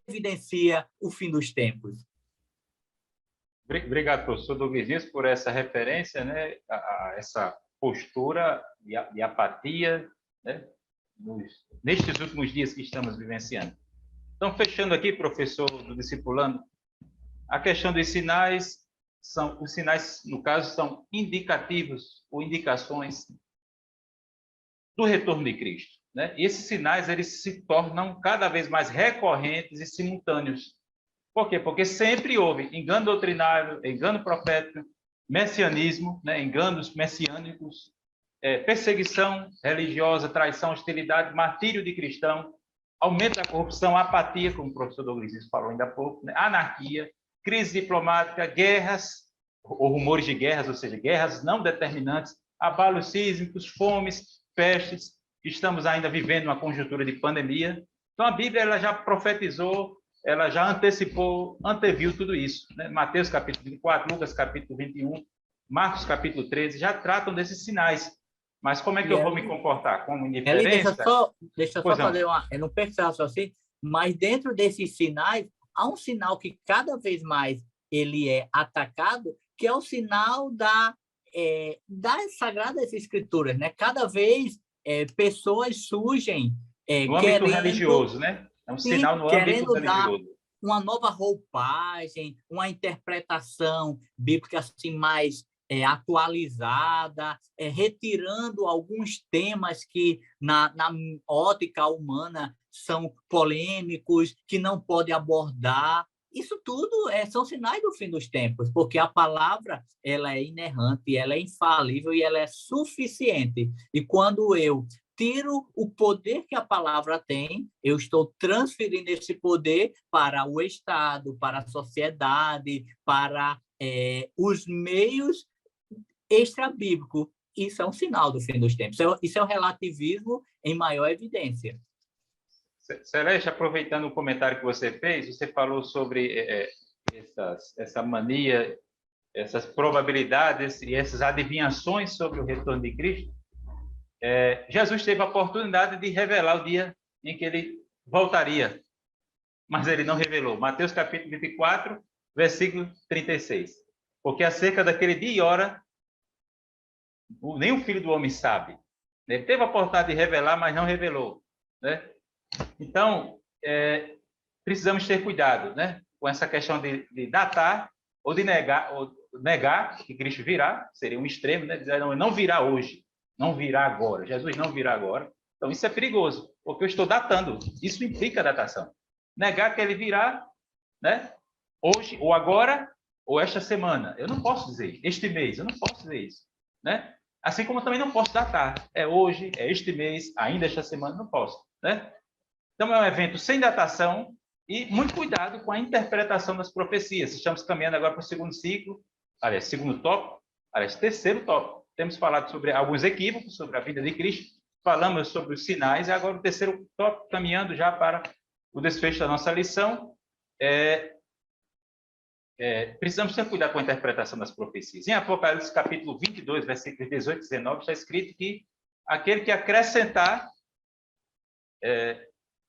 evidencia o fim dos tempos. Obrigado, professor Douglas, por essa referência, né, a essa postura de apatia, né, nestes últimos dias que estamos vivenciando. Então, fechando aqui, professor do discipulando, a questão dos sinais, os sinais, no caso, são indicativos ou indicações do retorno de Cristo, né? E esses sinais, eles se tornam cada vez mais recorrentes e simultâneos. Por quê? Porque sempre houve engano doutrinário, engano profético, messianismo, né? Enganos messiânicos, perseguição religiosa, traição, hostilidade, martírio de cristão, aumento da corrupção, apatia, como o professor Douglas falou ainda há pouco, né? Anarquia, crise diplomática, guerras, ou rumores de guerras, ou seja, guerras não determinantes, abalos sísmicos, fomes, pestes. Estamos ainda vivendo uma conjuntura de pandemia. Então, a Bíblia ela já profetizou, ela já antecipou, anteviu tudo isso, né? Mateus capítulo 24, Lucas capítulo 21, Marcos capítulo 13, já tratam desses sinais. Mas como é que eu vou me comportar? Como indiferença? Deixa eu só fazer uma... Eu não penso assim, mas dentro desses sinais, há um sinal que cada vez mais ele é atacado, que é o sinal das Sagradas Escrituras, né? Cada vez pessoas surgem no âmbito religioso, né? É um sinal no âmbito religioso. Uma nova roupagem, uma interpretação bíblica assim mais atualizada, retirando alguns temas que na ótica humana são polêmicos, que não pode abordar. Isso tudo são sinais do fim dos tempos, porque a palavra ela é inerrante, ela é infalível e ela é suficiente. E quando eu tiro o poder que a palavra tem, eu estou transferindo esse poder para o Estado, para a sociedade, para os meios extra-bíblicos. Isso é um sinal do fim dos tempos. Isso é o relativismo em maior evidência. Celeste, aproveitando o comentário que você fez, você falou sobre essa mania, essas probabilidades e essas adivinhações sobre o retorno de Cristo. Jesus teve a oportunidade de revelar o dia em que ele voltaria, mas ele não revelou. Mateus capítulo 24, versículo 36. Porque acerca daquele dia e hora, nem o Filho do Homem sabe. Ele teve a oportunidade de revelar, mas não revelou, né? Então, precisamos ter cuidado, né, com essa questão de datar ou de negar que Cristo virá, seria um extremo, né? Dizer, não virá hoje, não virá agora, Jesus não virá agora. Então, isso é perigoso, porque eu estou datando, isso implica datação. Negar que ele virá, né, hoje, ou agora, ou esta semana. Eu não posso dizer, este mês, eu não posso dizer isso, né? Assim como eu também não posso datar. É hoje, é este mês, ainda esta semana, não posso, né? Então, é um evento sem datação e muito cuidado com a interpretação das profecias. Estamos caminhando agora para o segundo ciclo, aliás, segundo tópico, aliás, terceiro tópico. Temos falado sobre alguns equívocos, sobre a vida de Cristo, falamos sobre os sinais, e agora o terceiro tópico, caminhando já para o desfecho da nossa lição, precisamos ter cuidado com a interpretação das profecias. Em Apocalipse, capítulo 22, versículos 18 e 19, está escrito que aquele que acrescentar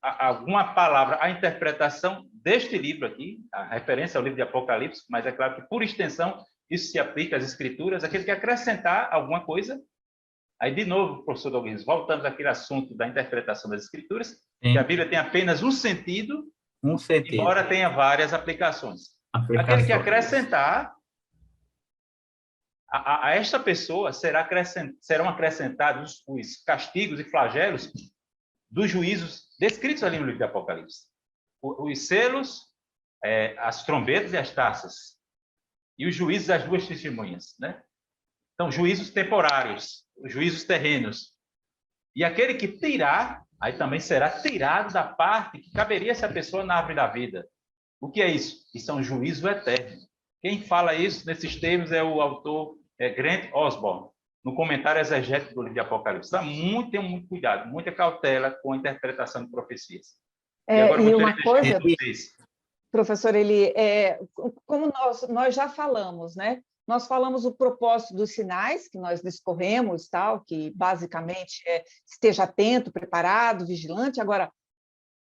alguma palavra à interpretação deste livro aqui, a referência ao livro de Apocalipse, mas é claro que, por extensão, isso se aplica às Escrituras, aquele que acrescentar alguma coisa. Aí, de novo, professor Douglas, voltamos àquele assunto da interpretação das Escrituras, Sim. que a Bíblia tem apenas um sentido, embora tenha várias aplicações. Aquele que acrescentar, a esta pessoa serão acrescentados os castigos e flagelos dos juízos descritos ali no livro de Apocalipse. Os selos, as trombetas e as taças. E os juízos das duas testemunhas, né? Então, juízos temporários, juízos terrenos. E aquele que tirar, aí também será tirado da parte que caberia essa pessoa na árvore da vida. O que é isso? Isso é um juízo eterno. Quem fala isso nesses termos é o autor Grant Osborne, no comentário exegético do livro de Apocalipse. Tenham muito cuidado, muita cautela com a interpretação de profecias. E agora e uma coisa, vocês. Professor, como nós já falamos, né? Nós falamos o propósito dos sinais, que nós discorremos, tal, que basicamente esteja atento, preparado, vigilante. Agora,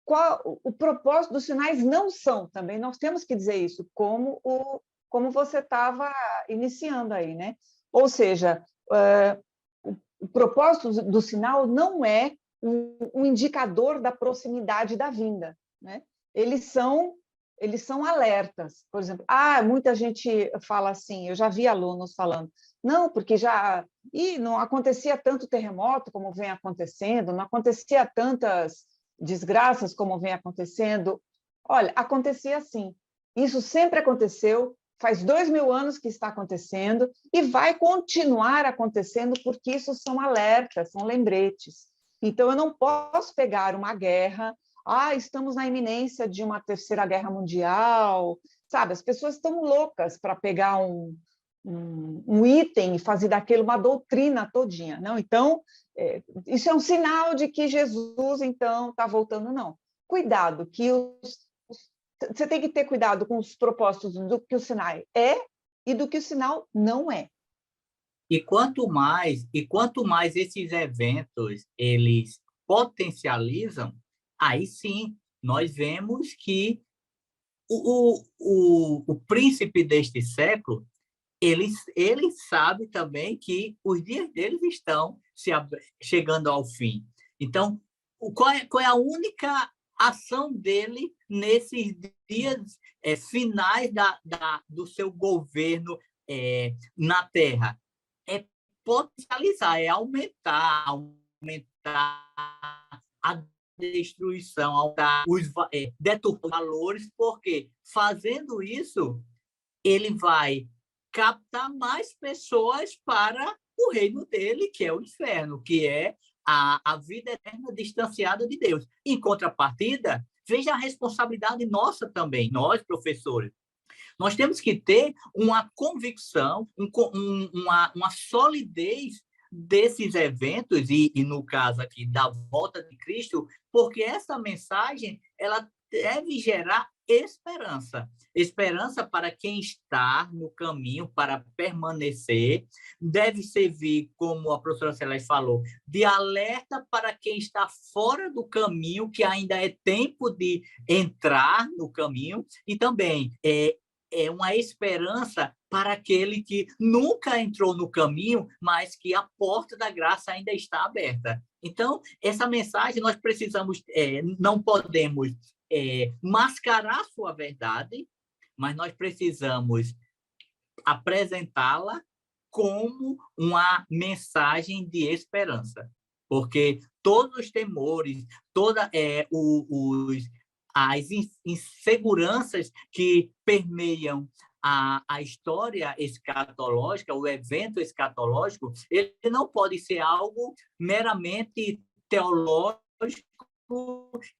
qual o propósito dos sinais não são também, nós temos que dizer isso, como você estava iniciando aí, né? Ou seja, o propósito do sinal não é um indicador da proximidade da vinda, né? Eles são alertas. Por exemplo, muita gente fala assim, eu já vi alunos falando, não, porque não acontecia tanto terremoto como vem acontecendo, não acontecia tantas desgraças como vem acontecendo. Olha, acontecia sim. Isso sempre aconteceu, faz 2000 anos que está acontecendo e vai continuar acontecendo, porque isso são alertas, são lembretes. Então, eu não posso pegar uma guerra, estamos na iminência de uma terceira guerra mundial, sabe? As pessoas estão loucas para pegar um item e fazer daquilo uma doutrina todinha, não? Então, isso é um sinal de que Jesus, então, está voltando, não. Cuidado, que você tem que ter cuidado com os propósitos do que o sinal é e do que o sinal não é. E quanto mais esses eventos eles potencializam, aí sim nós vemos que o príncipe deste século ele sabe também que os dias deles estão chegando ao fim. Então, qual é a única ação dele nesses dias finais do seu governo na Terra? É potencializar, é aumentar a destruição, deturpar os valores, porque fazendo isso, ele vai captar mais pessoas para o reino dele, que é o inferno, que é a vida eterna distanciada de Deus. Em contrapartida, veja a responsabilidade nossa também, nós, professores. Nós temos que ter uma convicção, uma solidez desses eventos, e no caso aqui da volta de Cristo, porque essa mensagem ela deve gerar esperança para quem está no caminho, para permanecer, deve servir, como a professora Celeste falou, de alerta para quem está fora do caminho, que ainda é tempo de entrar no caminho, e também é uma esperança para aquele que nunca entrou no caminho, mas que a porta da graça ainda está aberta. Então, essa mensagem nós precisamos, não podemos mascarar sua verdade, mas nós precisamos apresentá-la como uma mensagem de esperança, porque todos os temores, as inseguranças que permeiam a história escatológica, o evento escatológico, ele não pode ser algo meramente teológico,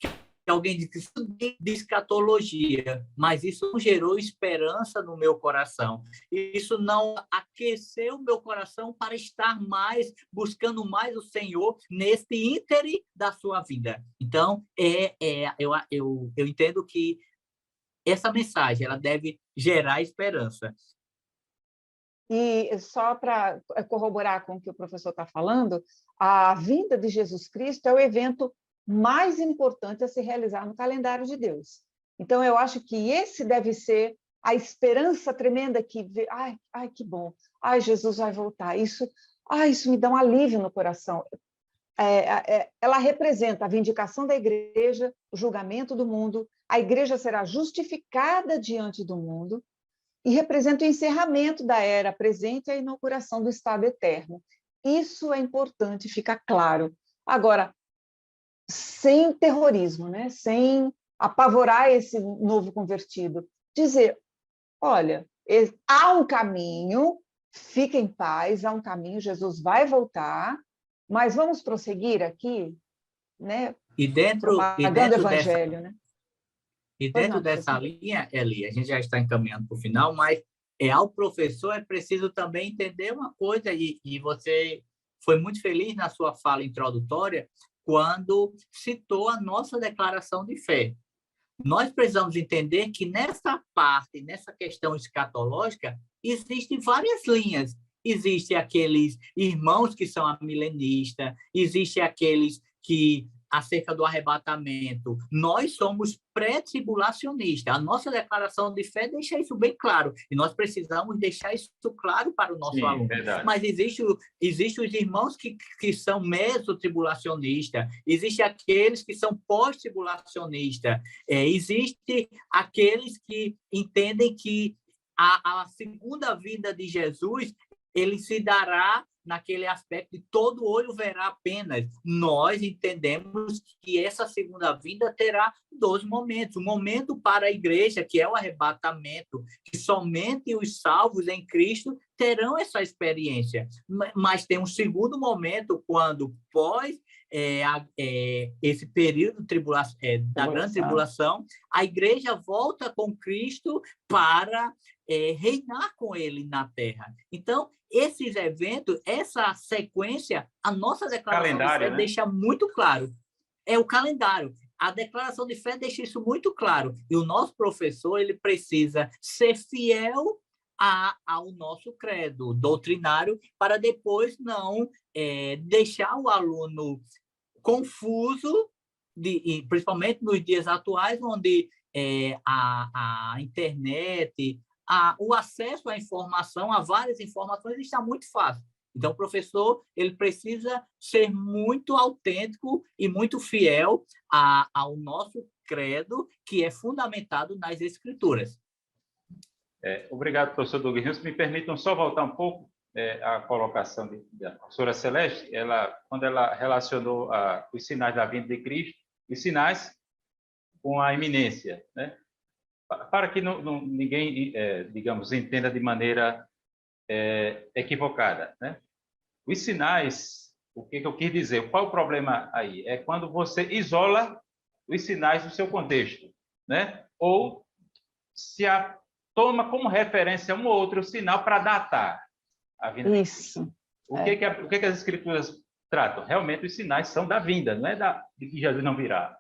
que alguém disse de escatologia, mas isso não gerou esperança no meu coração. Isso não aqueceu o meu coração para estar mais, buscando mais o Senhor nesse íntere da sua vida. Então, eu entendo que essa mensagem ela deve gerar esperança. E só para corroborar com o que o professor está falando, a vinda de Jesus Cristo é o evento mais importante a se realizar no calendário de Deus. Então, eu acho que esse deve ser a esperança tremenda que vê, ai, que bom, ai, Jesus vai voltar, isso me dá um alívio no coração. Ela representa a vindicação da igreja, o julgamento do mundo, a igreja será justificada diante do mundo e representa o encerramento da era presente e a inauguração do estado eterno. Isso é importante, fica claro. Agora, sem terrorismo, né? Sem apavorar esse novo convertido. Dizer, olha, há um caminho, fique em paz, há um caminho, Jesus vai voltar, mas vamos prosseguir aqui, né? E dentro propagando o evangelho, né? E dentro dessa linha, Eli, a gente já está encaminhando para o final, mas ao professor é preciso também entender uma coisa, e você foi muito feliz na sua fala introdutória, quando citou a nossa declaração de fé. Nós precisamos entender que nessa parte, nessa questão escatológica, existem várias linhas. Existem aqueles irmãos que são amilenistas, existem aqueles que, acerca do arrebatamento, nós somos pré-tribulacionistas. A nossa declaração de fé deixa isso bem claro, e nós precisamos deixar isso claro para o nosso aluno. Verdade. Mas existem os irmãos que são mesotribulacionistas, existem aqueles que são pós-tribulacionistas, existem aqueles que entendem que a segunda vinda de Jesus ele se dará naquele aspecto de todo olho verá apenas. Nós entendemos que essa segunda vinda terá 2 momentos. Um momento para a igreja, que é o arrebatamento, que somente os salvos em Cristo terão essa experiência. Mas tem um segundo momento, quando pós esse período da grande tribulação, a igreja volta com Cristo para reinar com ele na terra. Então, esses eventos, essa sequência, a nossa declaração de fé deixa muito claro. É o calendário. A declaração de fé deixa isso muito claro. E o nosso professor ele precisa ser fiel ao nosso credo doutrinário para depois não deixar o aluno confuso, principalmente nos dias atuais, onde a internet, o acesso à informação, a várias informações, está muito fácil. Então, o professor ele precisa ser muito autêntico e muito fiel ao nosso credo, que é fundamentado nas Escrituras. Obrigado, professor Douglas. Me permitam só voltar um pouco à colocação da professora Celeste. Quando ela relacionou os sinais da vinda de Cristo, os sinais com a iminência, né? Para que ninguém, digamos, entenda de maneira equivocada, né? Os sinais, o que eu quis dizer? Qual é o problema aí? É quando você isola os sinais do seu contexto, né? Ou se toma como referência um ou outro sinal para datar a vinda de Cristo. O que as Escrituras tratam? Realmente os sinais são da vinda, não é de que Jesus não virá.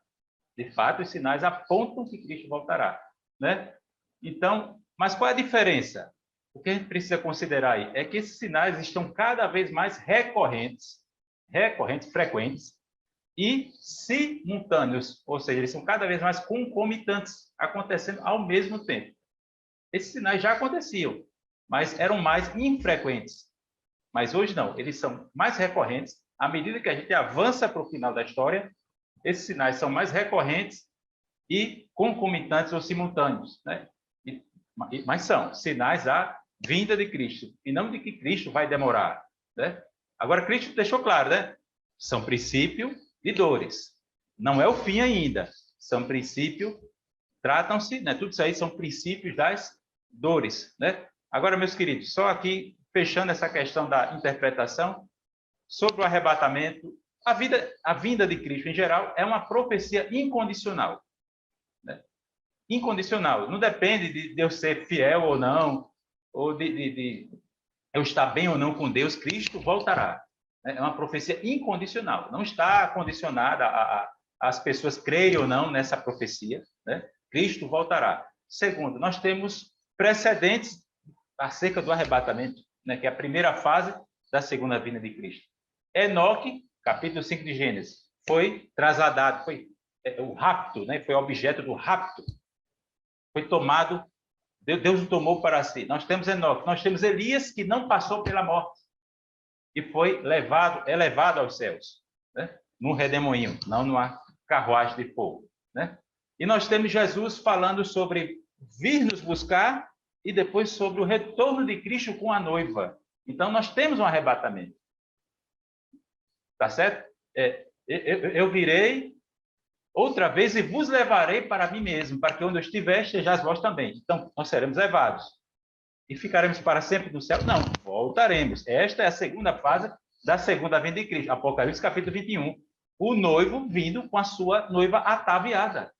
De fato, os sinais apontam que Cristo voltará, né? Então, mas qual é a diferença? O que a gente precisa considerar aí é que esses sinais estão cada vez mais recorrentes, frequentes e simultâneos, ou seja, eles são cada vez mais concomitantes, acontecendo ao mesmo tempo. Esses sinais já aconteciam, mas eram mais infrequentes. Mas hoje não, eles são mais recorrentes. À medida que a gente avança para o final da história, esses sinais são mais recorrentes e concomitantes ou simultâneos, né? Mas são sinais da vinda de Cristo, e não de que Cristo vai demorar, né? Agora, Cristo deixou claro, né? São princípio de dores. Não é o fim ainda. São princípio, tratam-se, né? Tudo isso aí são princípios das dores, né? Agora, meus queridos, só aqui, fechando essa questão da interpretação, sobre o arrebatamento, a vinda de Cristo, em geral, é uma profecia incondicional. Né? Incondicional. Não depende de eu ser fiel ou não, ou de eu estar bem ou não com Deus, Cristo voltará. É uma profecia incondicional. Não está condicionada às pessoas crerem ou não nessa profecia. Né? Cristo voltará. Segundo, nós temos precedentes acerca do arrebatamento, né? Que é a primeira fase da segunda vinda de Cristo. Enoque, capítulo 5 de Gênesis, foi trasladado, foi o rapto, né? Foi objeto do rapto. Foi tomado, Deus o tomou para si. Nós temos Enoque, nós temos Elias, que não passou pela morte e foi elevado aos céus, né? Num redemoinho, não numa carruagem de fogo, né? E nós temos Jesus falando sobre vir nos buscar e depois sobre o retorno de Cristo com a noiva. Então, nós temos um arrebatamento. Tá certo? Eu virei outra vez e vos levarei para mim mesmo, para que onde eu estiver, estejais vós também. Então, nós seremos levados. E ficaremos para sempre no céu? Não, voltaremos. Esta é a segunda fase da segunda vinda de Cristo. Apocalipse, capítulo 21. O noivo vindo com a sua noiva ataviada.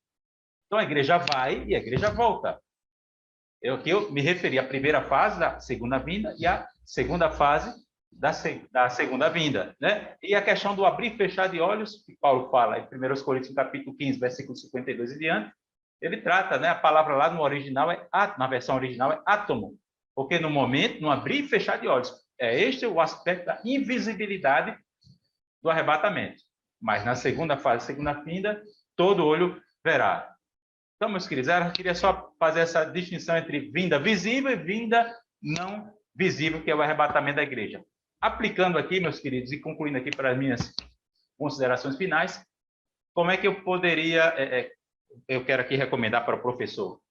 Então, a igreja vai e a igreja volta. Eu me referi à primeira fase da segunda vinda e à segunda fase da segunda vinda, né? E a questão do abrir e fechar de olhos, que Paulo fala em 1 Coríntios, capítulo 15, versículo 52 e diante, ele trata, né? A palavra lá no original, na versão original, é átomo, porque no momento, no abrir e fechar de olhos, este o aspecto da invisibilidade do arrebatamento. Mas na segunda fase, segunda vinda, todo olho verá. Então, meus queridos, eu queria só fazer essa distinção entre vinda visível e vinda não visível, que é o arrebatamento da igreja. Aplicando aqui, meus queridos, e concluindo aqui para as minhas considerações finais, como é que eu poderia, eu quero aqui recomendar para o professor,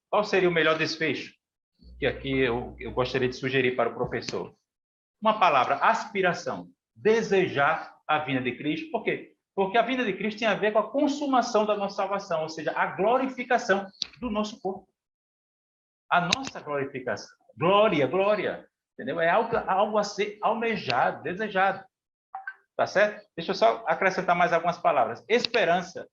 qual seria o melhor desfecho que aqui eu gostaria de sugerir para o professor? Uma palavra, aspiração, desejar a vinda de Cristo. Por quê? Porque a vinda de Cristo tem a ver com a consumação da nossa salvação, ou seja, a glorificação do nosso corpo. A nossa glorificação. Glória, glória. Entendeu? É algo a ser almejado, desejado. Tá certo? Deixa eu só acrescentar mais algumas palavras. Esperança.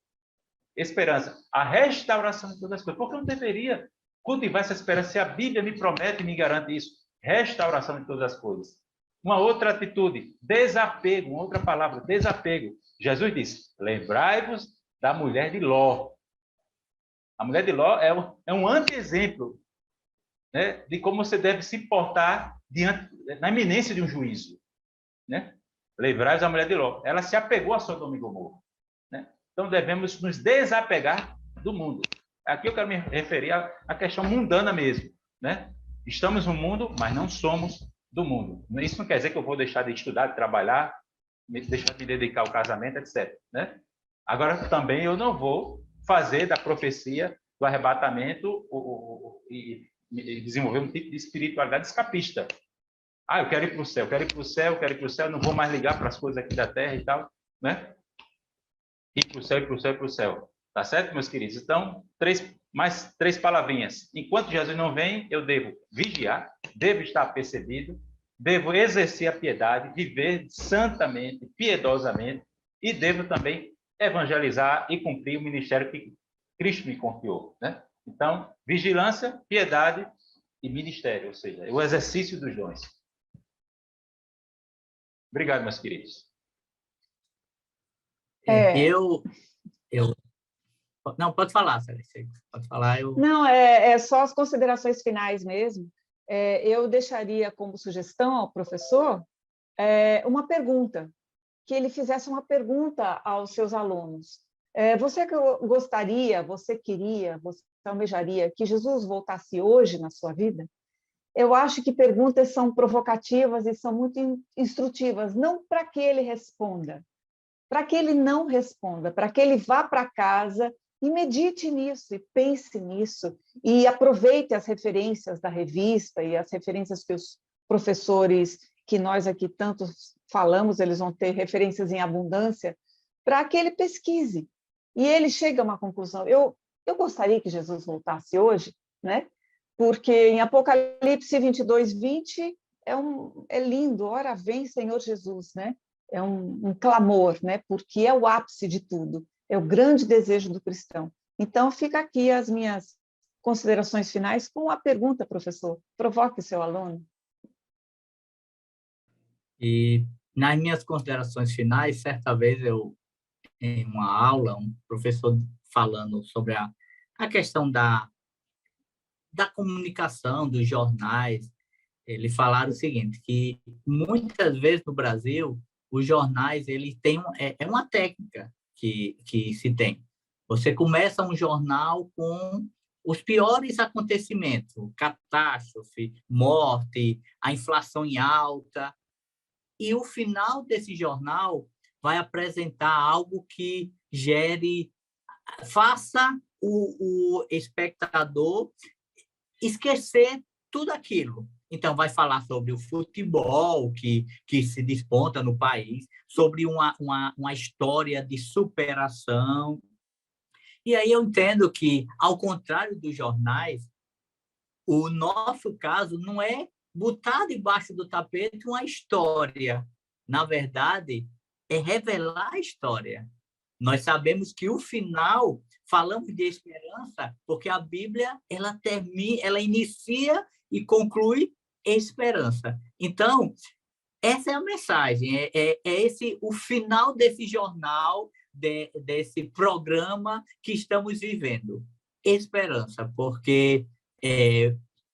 Esperança. A restauração de todas as coisas. Por que eu não deveria cultivar essa esperança se a Bíblia me promete e me garante isso? Restauração de todas as coisas. Uma outra atitude, desapego, uma outra palavra, desapego. Jesus disse, lembrai-vos da mulher de Ló. A mulher de Ló é um anti-exemplo, né, de como você deve se portar na iminência de um juízo. Né? Lembrai-vos da mulher de Ló. Ela se apegou a Sodoma e Gomorra. Né? Então, devemos nos desapegar do mundo. Aqui eu quero me referir à questão mundana mesmo. Né? Estamos no mundo, mas não somos do mundo. Isso não quer dizer que eu vou deixar de estudar, de trabalhar, deixar de me dedicar ao casamento, etc. Né? Agora, também eu não vou fazer da profecia do arrebatamento e desenvolver um tipo de espiritualidade escapista. Eu quero ir para o céu, quero ir para o céu, quero ir para o céu, não vou mais ligar para as coisas aqui da terra e tal. Né? Ir para o céu, ir para o céu, ir para o céu. Tá certo, meus queridos? Então, mais três palavrinhas. Enquanto Jesus não vem, eu devo vigiar, devo estar apercebido, devo exercer a piedade, viver santamente, piedosamente, e devo também evangelizar e cumprir o ministério que Cristo me confiou. Né? Então, vigilância, piedade e ministério, ou seja, o exercício dos dons. Obrigado, meus queridos. Não, pode falar, Celeste. Pode falar. Não, só as considerações finais mesmo. Eu deixaria como sugestão ao professor uma pergunta, que ele fizesse uma pergunta aos seus alunos. Você gostaria, você queria, você almejaria que Jesus voltasse hoje na sua vida? Eu acho que perguntas são provocativas e são muito instrutivas, não para que ele responda, para que ele não responda, para que ele vá para casa e medite nisso, e pense nisso, e aproveite as referências da revista e as referências que os professores, que nós aqui tanto falamos, eles vão ter referências em abundância, para que ele pesquise. E ele chega a uma conclusão. Eu gostaria que Jesus voltasse hoje, né? porque em Apocalipse 22:20 é lindo, ora vem Senhor Jesus, né? É um clamor, né? Porque é o ápice de tudo, é o grande desejo do cristão. Então, fica aqui as minhas considerações finais com a pergunta, professor. Provoque o seu aluno. E nas minhas considerações finais, certa vez em uma aula, um professor falando sobre a questão da comunicação, dos jornais, ele falaram o seguinte, que muitas vezes no Brasil, os jornais, ele tem é uma técnica que se tem. Você começa um jornal com os piores acontecimentos, catástrofe, morte, a inflação em alta, e o final desse jornal vai apresentar algo que faça o espectador esquecer tudo aquilo. Então, vai falar sobre o futebol que se desponta no país, sobre uma história de superação. E aí eu entendo que, ao contrário dos jornais, o nosso caso não é botar debaixo do tapete uma história. Na verdade, é revelar a história. Nós sabemos que o final, falamos de esperança, porque a Bíblia ela inicia e conclui esperança. Então, essa é a mensagem, esse o final desse jornal, desse programa que estamos vivendo. Esperança, porque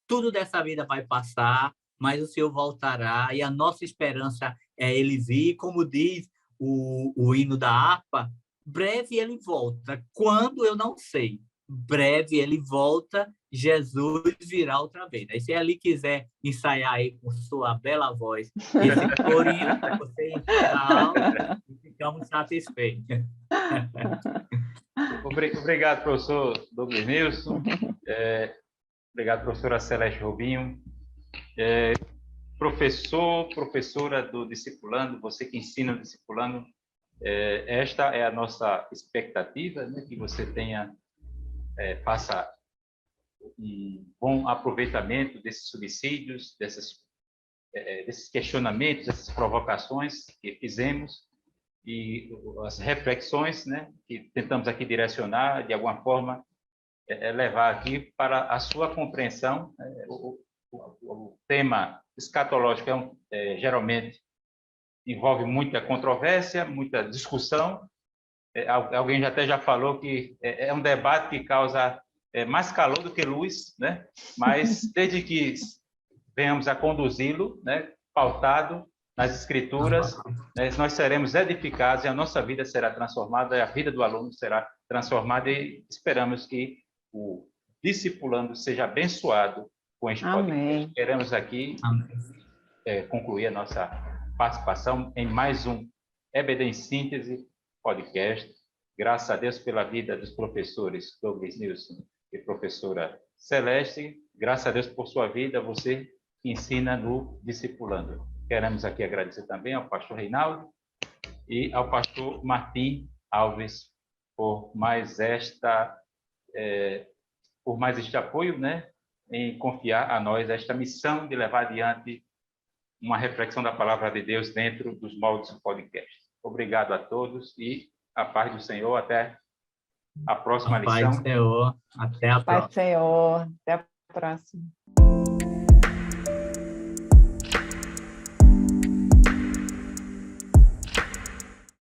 tudo dessa vida vai passar, mas o Senhor voltará, e a nossa esperança é Ele vir, como diz o hino da harpa, breve Ele volta, quando eu não sei, breve Ele volta, Jesus virá outra vez. Aí, se ele quiser ensaiar aí com sua bela voz esse corinho, você encerra a aula e ficamos satisfeitos. Obrigado, professor Douglas Nilson. Obrigado, professora Celeste Robinho. Professora do Discipulando, você que ensina o Discipulando, esta é a nossa expectativa, né, que você faça um bom aproveitamento desses subsídios, desses questionamentos, dessas provocações que fizemos e as reflexões, né, que tentamos aqui direcionar, de alguma forma, levar aqui para a sua compreensão. O tema escatológico geralmente envolve muita controvérsia, muita discussão. Alguém até já falou que é um debate que causa mais calor do que luz, né? Mas desde que venhamos a conduzi-lo, né, pautado nas Escrituras, né, nós seremos edificados e a nossa vida será transformada, e a vida do aluno será transformada, e esperamos que o discipulando seja abençoado com este podcast. Queremos aqui concluir a nossa participação em mais um EBD em Síntese podcast. Graças a Deus pela vida dos professores Douglas Nilson e professora Celeste. Graças a Deus por sua vida, você que ensina no Discipulando. Queremos aqui agradecer também ao pastor Reinaldo e ao pastor Martim Alves por mais este apoio, né, em confiar a nós esta missão de levar adiante uma reflexão da palavra de Deus dentro dos moldes do podcast. Obrigado a todos e a paz do Senhor. Até a próxima lição. A paz do Senhor. Até a próxima. Paz do Senhor. Até a próxima.